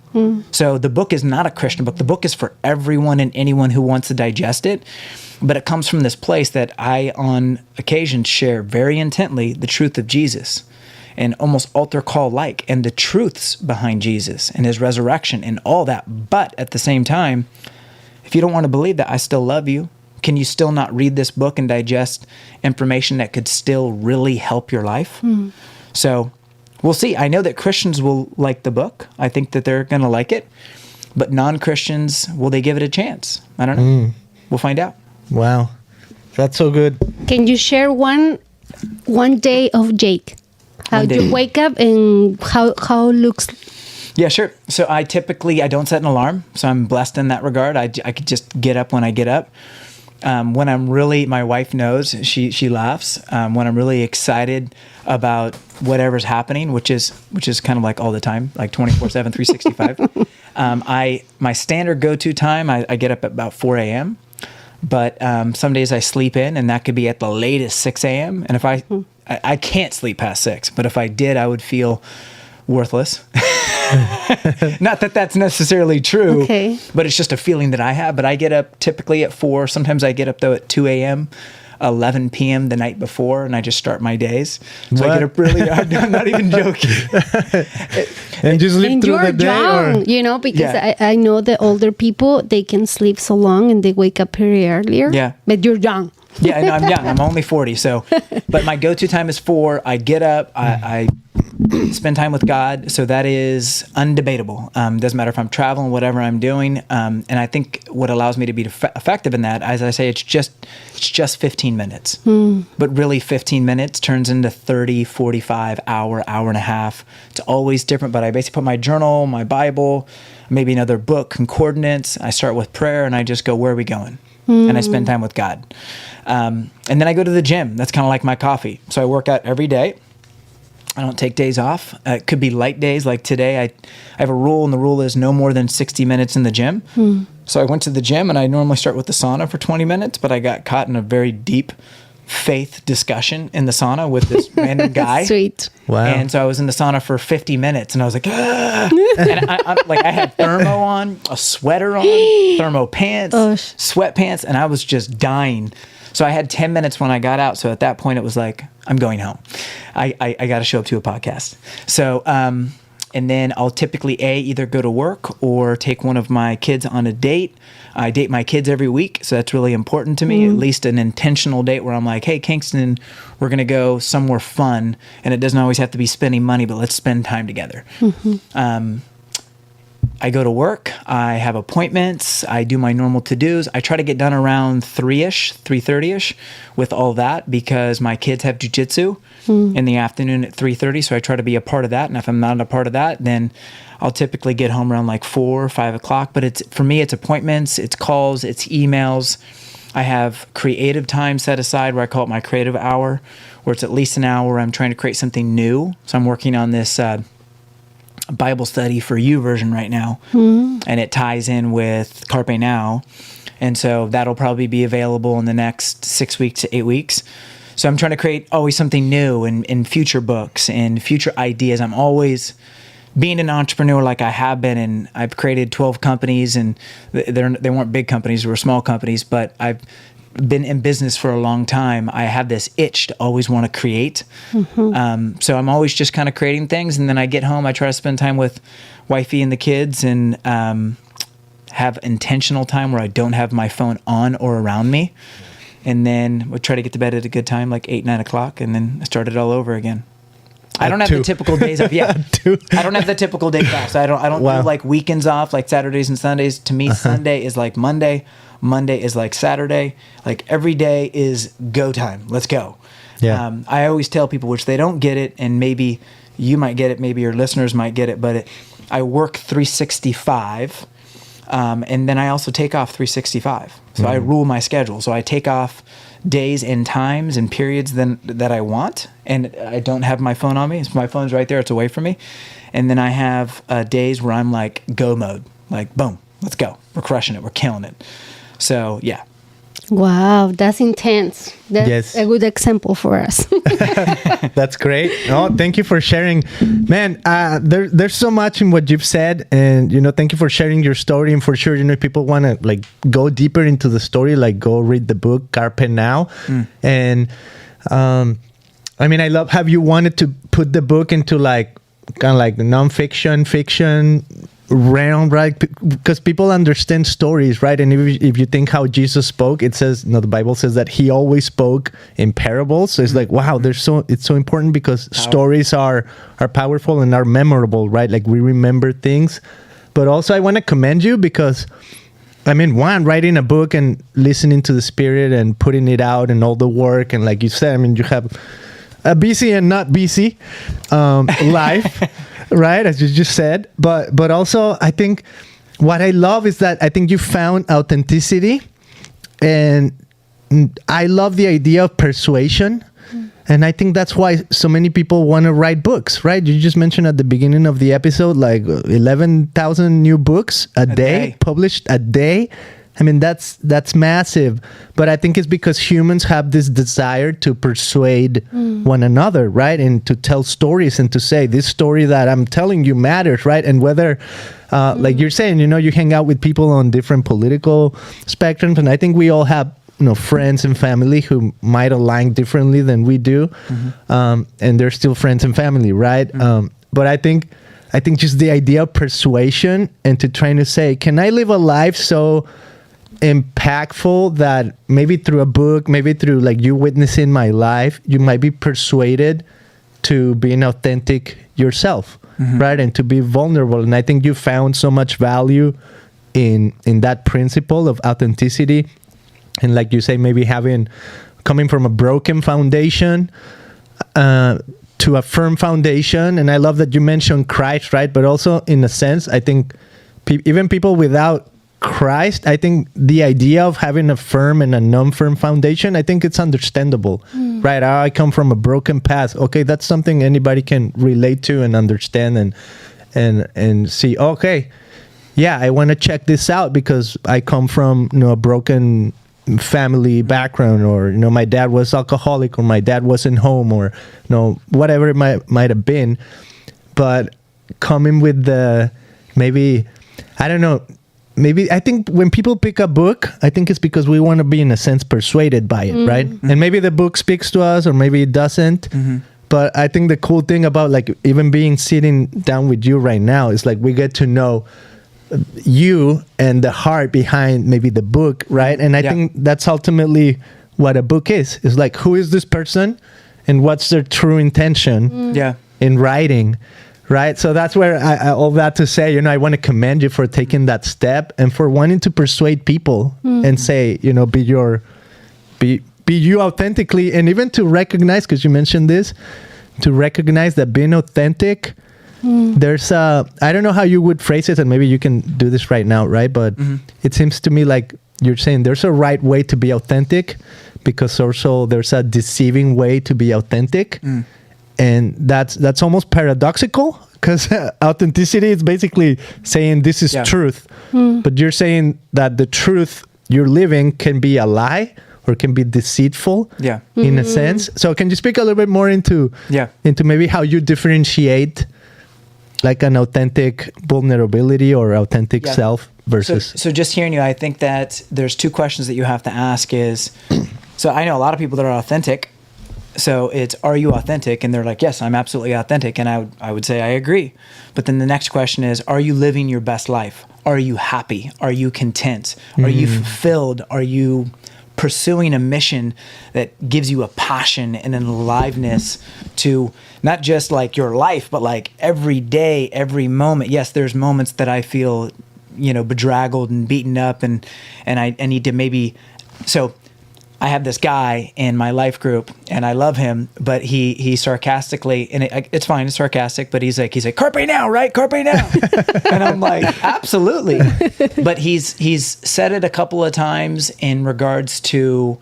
So the book is not a Christian book. The book is for everyone and anyone who wants to digest it. But it comes from this place that I, on occasion, share very intently the truth of Jesus and almost altar call like, and the truths behind Jesus and his resurrection and all that. But at the same time, if you don't want to believe that, I still love you. Can you still not read this book and digest information that could still really help your life? So we'll see. I know that Christians will like the book. I think that they're going to like it. But non-Christians, will they give it a chance? I don't know. We'll find out. Wow. That's so good. Can you share one day of Jake? How you wake up and how it looks? Yeah, sure. So I don't set an alarm. So I'm blessed in that regard. I could just get up when I get up. When I'm really, my wife knows, she laughs. When I'm really excited about whatever's happening, which is kind of like all the time, like 24/7, 365. My standard go-to time, I get up at about 4 a.m. But some days I sleep in, and that could be at the latest 6 a.m. And if I can't sleep past 6, but if I did, I would feel worthless. Not that that's necessarily true, but it's just a feeling that I have. But I get up typically at 4. Sometimes I get up, though, at 2 a.m., 11 p.m. the night before, and I just start my days. So I get up really, I'm not even joking. And just sleep through the day? Young, because I know the older people, they can sleep so long and they wake up pretty earlier. Yeah. But you're young. Yeah, no, I'm young. I'm only 40. So, but my go-to time is 4. I get up, I spend time with God. So that is undebatable. Doesn't matter if I'm traveling, whatever I'm doing. And I think what allows me to be effective in that, as I say, it's just 15 minutes. But really 15 minutes turns into 30, 45, hour and a half. It's always different, but I basically put my journal, my Bible, maybe another book, concordance. I start with prayer and I just go, where are we going? And I spend time with God. And then I go to the gym. That's kind of like my coffee. So I work out every day. I don't take days off. It could be light days like today. I have a rule, and the rule is no more than 60 minutes in the gym. So I went to the gym, and I normally start with the sauna for 20 minutes, but I got caught in a very deep faith discussion in the sauna with this random guy. Sweet. Wow. And so I was in the sauna for 50 minutes, and I was like, ah! And I had thermo on, a sweater on, thermo pants, sweatpants, and I was just dying. So I had 10 minutes when I got out. So at that point, it was like, I'm going home. I got to show up to a podcast. So, and then I'll typically either go to work or take one of my kids on a date. I date my kids every week, so that's really important to me. At least an intentional date where I'm like, hey, Kingston, we're going to go somewhere fun. And it doesn't always have to be spending money, but let's spend time together. I go to work, I have appointments, I do my normal to-dos. I try to get done around 3-ish, 3:30-ish with all that because my kids have jujitsu in the afternoon at 3:30, so I try to be a part of that. And if I'm not a part of that, then I'll typically get home around like 4 or 5 o'clock. But for me, it's appointments, it's calls, it's emails. I have creative time set aside where I call it my creative hour, where it's at least an hour where I'm trying to create something new. So I'm working on this Bible study for you version right now, and it ties in with Carpe Now, and so that'll probably be available in the next 6 weeks to 8 weeks. So I'm trying to create always something new in future books and future ideas. I'm always being an entrepreneur like I have been, and I've created 12 companies, and they weren't big companies, they were small companies, but I've been in business for a long time. I have this itch to always want to create. So I'm always just kind of creating things. And then I get home, I try to spend time with wifey and the kids, and have intentional time where I don't have my phone on or around me. And then we try to get to bed at a good time, like 8, 9 o'clock, and then start it all over again. I don't have the typical days off. Yeah, I don't have the typical days off. So I don't do like weekends off, like Saturdays and Sundays. To me, Sunday is like Monday. Monday is like Saturday. Like every day is go time. Let's go. Yeah. I always tell people, which they don't get it, and maybe you might get it, maybe your listeners might get it, but I work 365, and then I also take off 365. So I rule my schedule. So I take off days and times and periods that I want, and I don't have my phone on me. So my phone's right there. It's away from me. And then I have days where I'm like go mode, like boom, let's go. We're crushing it. We're killing it. So yeah. Wow, that's intense. That's a good example for us. That's great. Oh, thank you for sharing, man. There's so much in what you've said, and thank you for sharing your story. And for sure, if people want to like go deeper into the story, like go read the book Carpe Now. And I mean, I love how you wanted to put the book into like kind of like nonfiction, fiction realm, right? Because people understand stories, right? And if you think how Jesus spoke, it says, the Bible says that he always spoke in parables. So it's like, wow, it's so important because stories are powerful and are memorable, right? Like we remember things. But also I want to commend you because, I mean, writing a book and listening to the Spirit and putting it out and all the work. And like you said, I mean, you have a busy and not busy life. Right, as you just said, but also I think what I love is that I think you found authenticity, and I love the idea of persuasion, and I think that's why so many people want to write books. Right, you just mentioned at the beginning of the episode like 11,000 new books a day published a day. I mean, that's massive, but I think it's because humans have this desire to persuade one another, right? And to tell stories and to say, this story that I'm telling you matters, right? And whether, like you're saying, you hang out with people on different political spectrums, and I think we all have, friends and family who might align differently than we do, and they're still friends and family, right? But I think just the idea of persuasion and to trying to say, can I live a life so impactful that maybe through a book, maybe through like you witnessing my life, you might be persuaded to being authentic yourself, right? And to be vulnerable. And I think you found so much value in that principle of authenticity. And like you say, maybe coming from a broken foundation to a firm foundation. And I love that you mentioned Christ, right? But also in a sense, I think even people without Christ, I think the idea of having a firm and a non-firm foundation, I think it's understandable, right? I come from a broken path. Okay, that's something anybody can relate to and understand and see. Okay, yeah, I want to check this out because I come from a broken family background, or my dad was alcoholic, or my dad wasn't home, or whatever it might have been. But coming with the maybe, I don't know. Maybe I think when people pick a book, I think it's because we want to be in a sense persuaded by it, right? And maybe the book speaks to us, or maybe it doesn't. But I think the cool thing about like even being sitting down with you right now is like we get to know you and the heart behind maybe the book, right? And I think that's ultimately what a book is. It's like, who is this person and what's their true intention in writing, right? So that's where all that to say, I want to commend you for taking that step and for wanting to persuade people and say, be you authentically, and even to recognize, because you mentioned this, to recognize that being authentic, there's I don't know how you would phrase it, and maybe you can do this right now, right? But it seems to me like you're saying there's a right way to be authentic, because also there's a deceiving way to be authentic. And that's almost paradoxical, because authenticity is basically saying this is truth. But you're saying that the truth you're living can be a lie or can be deceitful in a sense. So can you speak a little bit more into maybe how you differentiate like an authentic vulnerability or authentic self versus... So just hearing you, I think that there's two questions that you have to ask is, so I know a lot of people that are authentic. So it's, are you authentic? And they're like, yes, I'm absolutely authentic. And I would say I agree. But then the next question is, are you living your best life? Are you happy? Are you content? Are you fulfilled? Are you pursuing a mission that gives you a passion and an aliveness to not just like your life, but like every day, every moment? Yes, there's moments that I feel, bedraggled and beaten up and I need to maybe, so I have this guy in my life group and I love him, but he sarcastically, and it's fine, it's sarcastic, but he's like, carpe now, right? Carpe now. And I'm like, absolutely. But he's said it a couple of times in regards to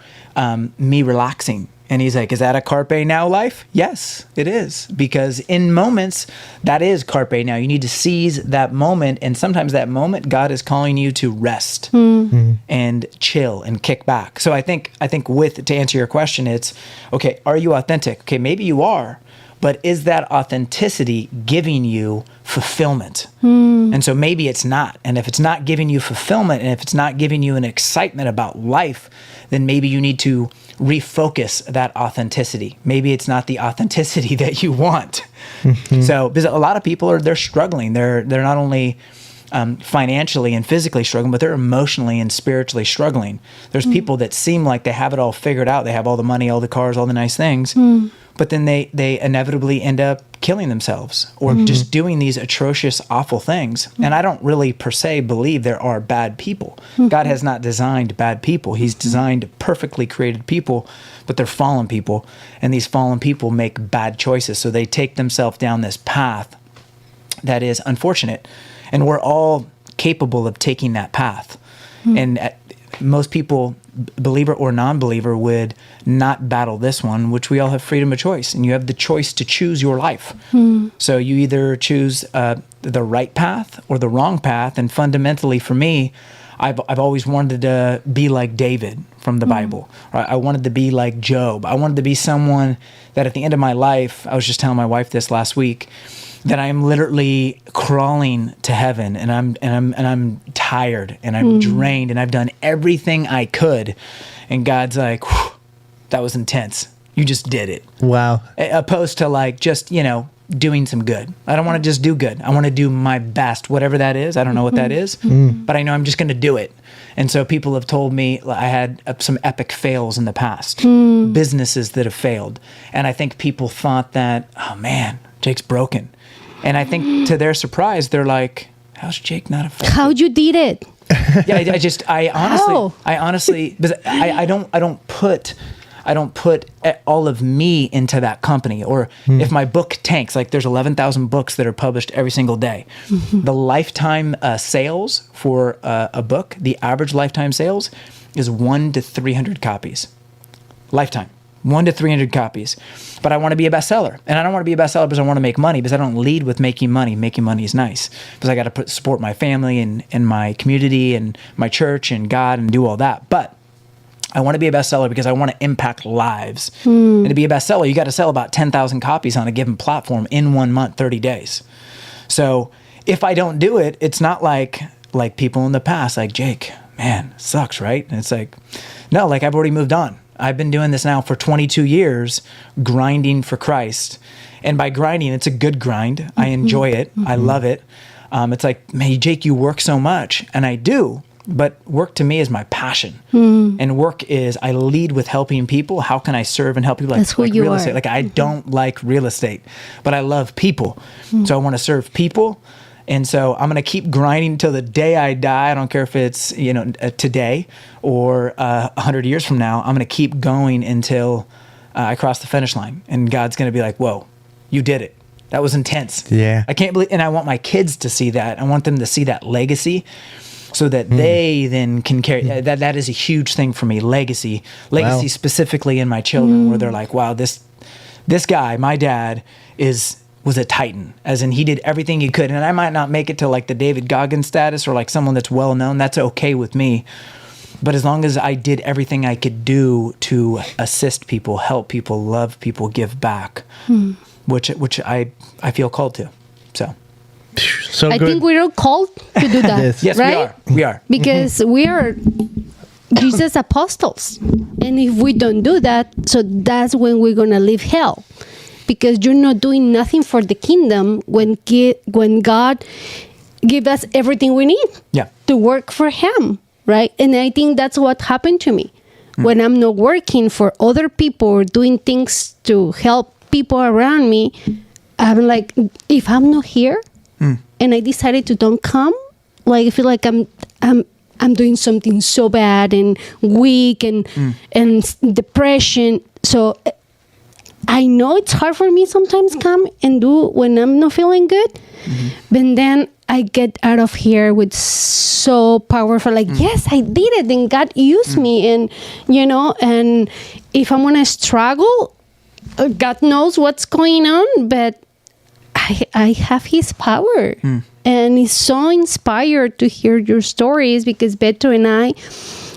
me relaxing. And he's like, is that a carpe now life? Yes, it is. Because in moments, that is carpe now. You need to seize that moment. And sometimes that moment, God is calling you to rest and chill and kick back. So I think to answer your question, it's, okay, are you authentic? Okay, maybe you are. But is that authenticity giving you fulfillment? And so maybe it's not. And if it's not giving you fulfillment, and if it's not giving you an excitement about life, then maybe you need to refocus that authenticity. Maybe it's not the authenticity that you want. So because a lot of people they're struggling. They're not only financially and physically struggling, but they're emotionally and spiritually struggling. There's people that seem like they have it all figured out. They have all the money, all the cars, all the nice things. But then they inevitably end up killing themselves or just doing these atrocious, awful things. And I don't really per se believe there are bad people. God has not designed bad people. He's designed perfectly created people, but they're fallen people. And these fallen people make bad choices. So they take themselves down this path that is unfortunate. And we're all capable of taking that path. And most people, believer or non-believer, would not battle this one, which we all have freedom of choice. And you have the choice to choose your life. So you either choose the right path or the wrong path. And fundamentally for me, I've always wanted to be like David from the Bible. Right? I wanted to be like Job. I wanted to be someone that at the end of my life, I was just telling my wife this last week, that I'm literally crawling to heaven and I'm tired and I'm drained and I've done everything I could. And God's like, that was intense. You just did it. Wow. Opposed to like just, doing some good. I don't want to just do good. I want to do my best, whatever that is. I don't know what that is, but I know I'm just going to do it. And so people have told me I had some epic fails in the past, businesses that have failed. And I think people thought that, oh man, Jake's broken. And I think to their surprise, they're like, how's Jake not affected? How you did it? Yeah, I honestly, because I I don't put all of me into that company. Or if my book tanks, like there's 11,000 books that are published every single day. The lifetime sales for a book, the average lifetime sales is 1 to 300 copies. Lifetime. 1 to 300 copies. But I want to be a bestseller. And I don't want to be a bestseller because I want to make money, because I don't lead with making money. Making money is nice. Because I got to support my family and my community and my church and God and do all that. But I want to be a bestseller because I want to impact lives. And to be a bestseller, you got to sell about 10,000 copies on a given platform in 1 month, 30 days. So if I don't do it, it's not like people in the past, like, Jake, man, sucks, right? And it's like, no, like I've already moved on. I've been doing this now for 22 years, grinding for Christ. And by grinding, it's a good grind. I enjoy it. I love it. It's like, man, Jake, you work so much. And I do. But work to me is my passion. And work is, I lead with helping people. How can I serve and help people? That's who like you real are. estate. Like I don't like real estate, but I love people. So I want to serve people. And so I'm going to keep grinding until the day I die. I don't care if it's, today or 100 years from now. I'm going to keep going until I cross the finish line. And God's going to be like, whoa, you did it. That was intense. Yeah. I can't believe, and I want my kids to see that. I want them to see that legacy so that they then can carry, that is a huge thing for me. Legacy Wow. specifically in my children, where they're like, wow, this guy, my dad was a titan, as in he did everything he could. And I might not make it to like the David Goggins status or like someone that's well known. That's okay with me. But as long as I did everything I could do to assist people, help people, love people, give back, which I feel called to. So I good. think we're all called to do that. yes, right? we are. Because we are Jesus apostles. And if we don't do that, so that's when we're going to leave hell. Because you're not doing nothing for the kingdom when God gives us everything we need to work for Him, right? And I think that's what happened to me. When I'm not working for other people or doing things to help people around me, I'm like, if I'm not here and I decided to don't come, like I feel like I'm doing something so bad and weak and depression. So I know it's hard for me sometimes come and do when I'm not feeling good, but then I get out of here with so powerful, like, yes, I did it and God used me. And, and if I'm going to struggle, God knows what's going on, but I have His power. And it's so inspired to hear your stories because Beto and I,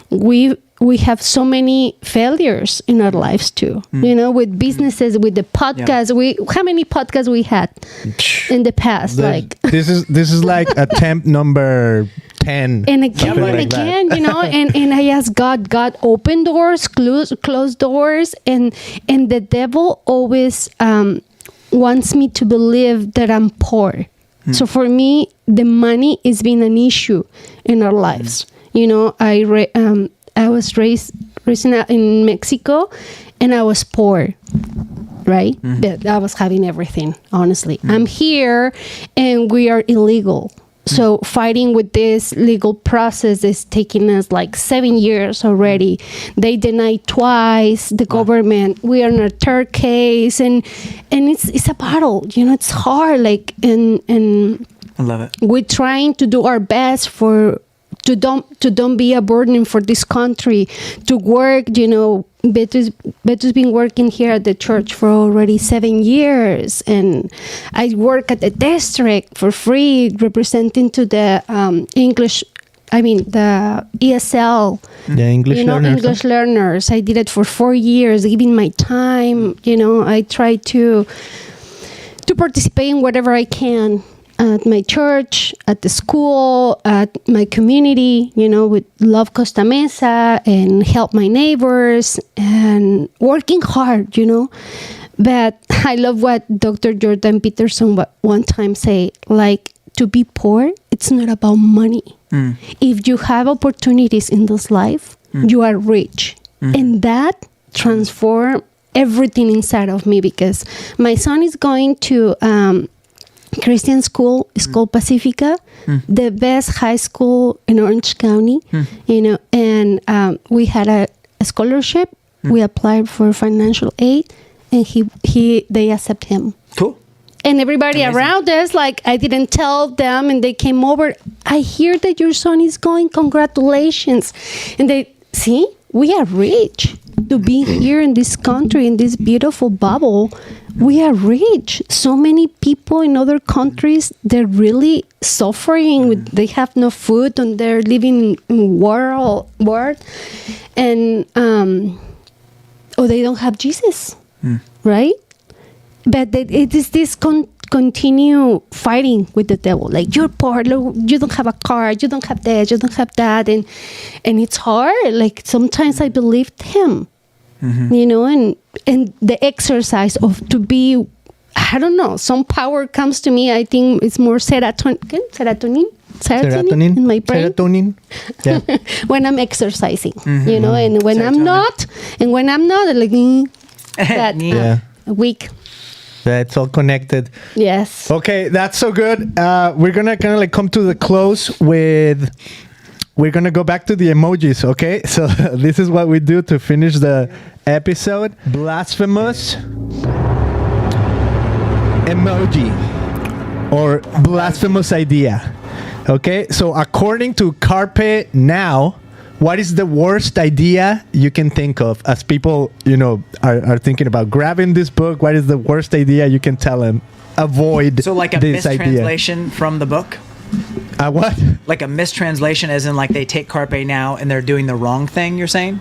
we have so many failures in our lives too, with businesses, with the podcast. How many podcasts we had in the past? This is like attempt number 10. And again and again, and I ask God, open doors, close doors. And the devil always wants me to believe that I'm poor. So for me, the money has been an issue in our lives. I was raised in Mexico, and I was poor, right? But I was having everything, honestly. I'm here, and we are illegal. So fighting with this legal process is taking us like 7 years already. They denied twice, the government. We are in a third case, and it's a battle. It's hard. And I love it. We're trying to do our best to don't be a burden for this country, to work. Beto's been working here at the church for already 7 years, and I work at the district for free, representing to the the ESL, the English learners. English learners. I did it for 4 years, giving my time. I try to participate in whatever I can. At my church, at the school, at my community, with Love Costa Mesa and help my neighbors and working hard, But I love what Dr. Jordan Peterson one time said, like, to be poor, it's not about money. If you have opportunities in this life, you are rich. And that transformed everything inside of me, because my son is going to Christian school is called Pacifica, the best high school in Orange County, and we had a scholarship We applied for financial aid, and they accept him. Cool. And everybody Amazing. around us, like, I didn't tell them, and they came over. I hear that your son is going. Congratulations. And they, see, we are rich to be here in this country, in this beautiful bubble. We are rich. So many people in other countries, they're really suffering. They have no food, and they're living in war. And, they don't have Jesus, right? But it is this continue fighting with the devil. Like, you're poor, you don't have a car, you don't have this, you don't have that. And it's hard. Like, sometimes I believed him, and the exercise of to be, I don't know, some power comes to me. I think it's more serotonin in my brain. Serotonin. Yeah. When I'm exercising, and when I'm not, like, that Yeah. weak. Yeah, it's all connected. Yes. Okay, that's so good. We're gonna kind of like come to the close with. We're gonna go back to the emojis. Okay, so this is what we do to finish the episode. Blasphemous emoji or blasphemous idea. Okay, so according to Carpe Now, what is the worst idea you can think of as people, are thinking about grabbing this book? What is the worst idea you can tell them? Avoid So like a this mistranslation from the book? idea. What? Like a mistranslation as in like they take Carpe Now and they're doing the wrong thing, you're saying?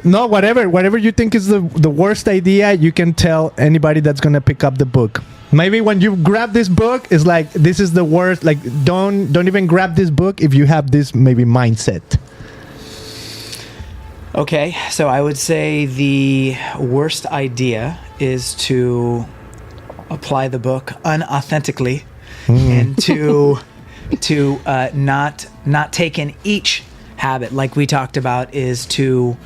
No, whatever you think is the worst idea you can tell anybody that's going to pick up the book. Maybe when you grab this book, it's like, this is the worst. Like, don't even grab this book if you have this maybe mindset. Okay, so I would say the worst idea is to apply the book unauthentically and to not take in each habit, like we talked about, is to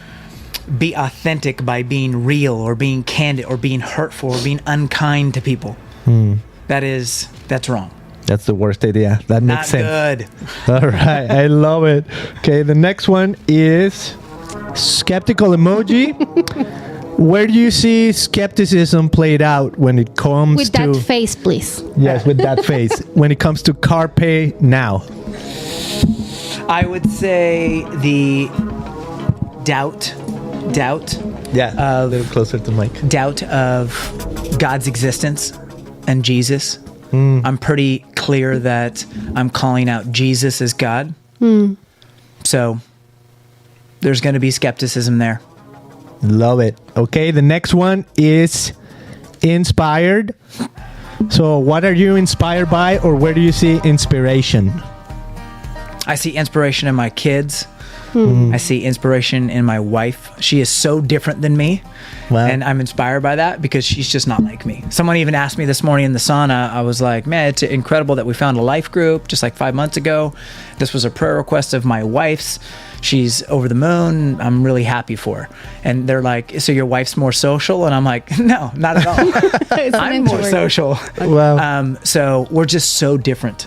be authentic by being real or being candid or being hurtful or being unkind to people. That's wrong. That's the worst idea. That Not makes sense. good. All right, I love it. Okay, the next one is skeptical emoji. Where do you see skepticism played out when it comes With to... that face, please. Yes, with that face. When it comes to Carpe Now. I would say the doubt. Yeah, a little closer to Mike. Doubt of God's existence and Jesus. I'm pretty clear that I'm calling out Jesus as God. So there's going to be skepticism there. Love it. Okay, the next one is inspired. So what are you inspired by, or where do you see inspiration? I see inspiration in my kids. I see inspiration in my wife. She is so different than me. Wow. And I'm inspired by that because she's just not like me. Someone even asked me this morning in the sauna, I was like, man, it's incredible that we found a life group just like 5 months ago. This was a prayer request of my wife's. She's over the moon. I'm really happy for her. And they're like, so your wife's more social? And I'm like, no, not at all. I'm more social. Wow. So we're just so different.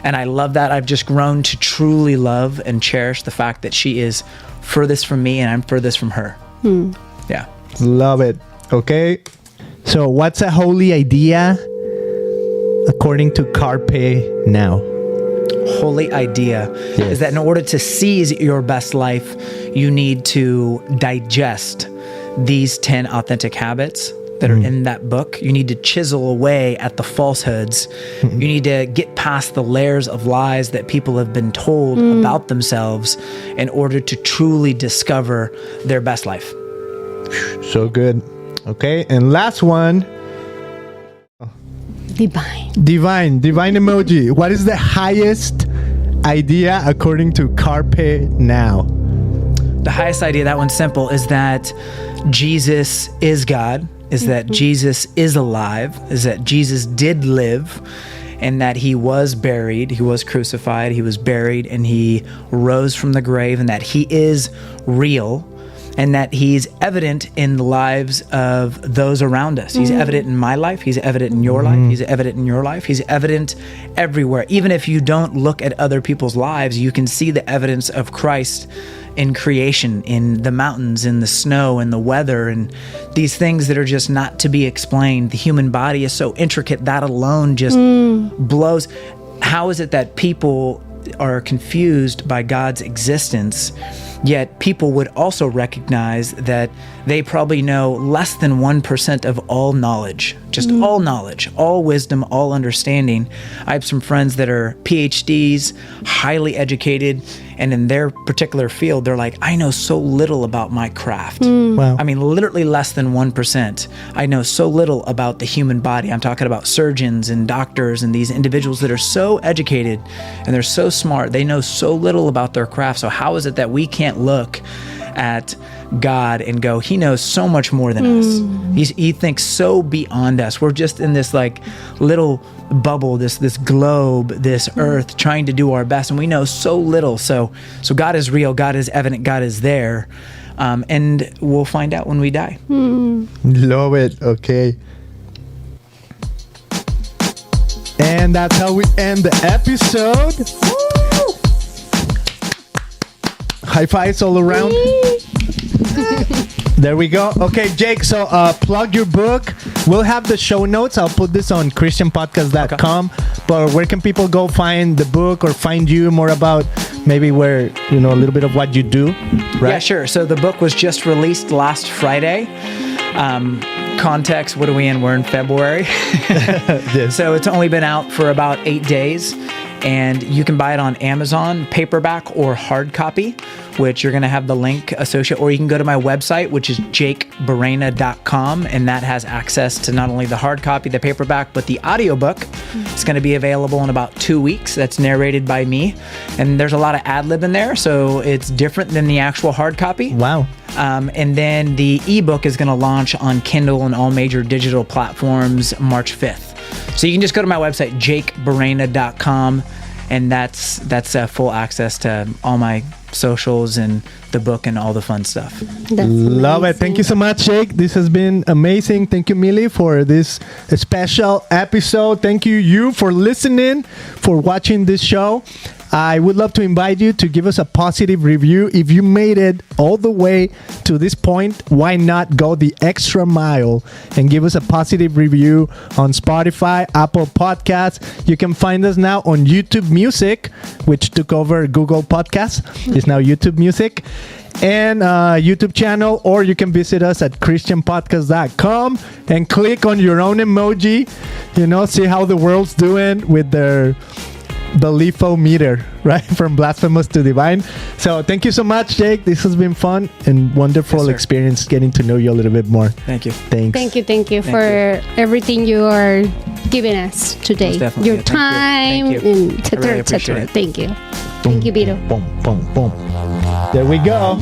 And I love that. I've just grown to truly love and cherish the fact that she is furthest from me and I'm furthest from her. Yeah. Love it. Okay. So what's a holy idea according to Carpe Now? Holy idea is that in order to seize your best life, you need to digest these 10 authentic habits that are in that book. You need to chisel away at the falsehoods. You need to get past the layers of lies that people have been told about themselves in order to truly discover their best life. So good. Okay. And last one. Divine emoji. What is the highest idea according to Carpe Now? The highest idea, that one's simple, is that Jesus is God, is that Jesus is alive, is that Jesus did live, and that he was buried, he was crucified, he was buried, and he rose from the grave, and that he is real, and that he's evident in the lives of those around us. He's evident in my life. He's evident in your life. He's evident in your life. He's evident everywhere. Even if you don't look at other people's lives, you can see the evidence of Christ in creation, in the mountains, in the snow, in the weather, and these things that are just not to be explained. The human body is so intricate, that alone just blows. How is it that people are confused by God's existence, yet people would also recognize that they probably know less than 1% of all knowledge, just all knowledge, all wisdom, all understanding? I have some friends that are PhDs, highly educated, and in their particular field, they're like, I know so little about my craft. Wow. I mean, literally less than 1%. I know so little about the human body. I'm talking about surgeons and doctors and these individuals that are so educated and they're so smart. They know so little about their craft. So how is it that we can't look at God and go, he knows so much more than us. He thinks so beyond us. We're just in this like little bubble, this globe, this earth, trying to do our best, and we know so little. So God is real, God is evident, God is there, and we'll find out when we die. Love it. Okay. And that's how we end the episode. High fives all around. There we go. Okay, Jake, so plug your book. We'll have the show notes. I'll put this on christianpodcast.com. But where can people go find the book or find you more about maybe where, a little bit of what you do, right? Yeah, sure. So the book was just released last Friday. Context, what are we in? We're in February. Yes. So it's only been out for about 8 days. And you can buy it on Amazon, paperback or hard copy, which you're going to have the link associated, or you can go to my website, which is jakebarrena.com, and that has access to not only the hard copy, the paperback, but the audiobook. It's going to be available in about 2 weeks. That's narrated by me, and there's a lot of ad-lib in there, so it's different than the actual hard copy. Wow. And then the ebook is going to launch on Kindle and all major digital platforms March 5th. So you can just go to my website, jakebarrena.com, and that's full access to all my socials and the book and all the fun stuff. That's Love it. amazing. Thank you so much, Jake. This has been amazing. Thank you, Millie, for this special episode. Thank you for listening, for watching this show. I would love to invite you to give us a positive review. If you made it all the way to this point, why not go the extra mile and give us a positive review on Spotify, Apple Podcasts. You can find us now on YouTube Music, which took over Google Podcasts. It's now YouTube Music. And YouTube channel, or you can visit us at christianpodcast.com and click on your own emoji, see how the world's doing with their Belifo meter, right? From blasphemous to divine. So thank you so much, Jake. This has been fun and wonderful experience getting to know you a little bit more. Thank you. Thanks. Thank you for everything you are giving us today. Definitely. Your time, Thank you. and et I cetera, really et cetera. appreciate it. Thank you. Thank you, Vito. Boom, boom, boom. There we go.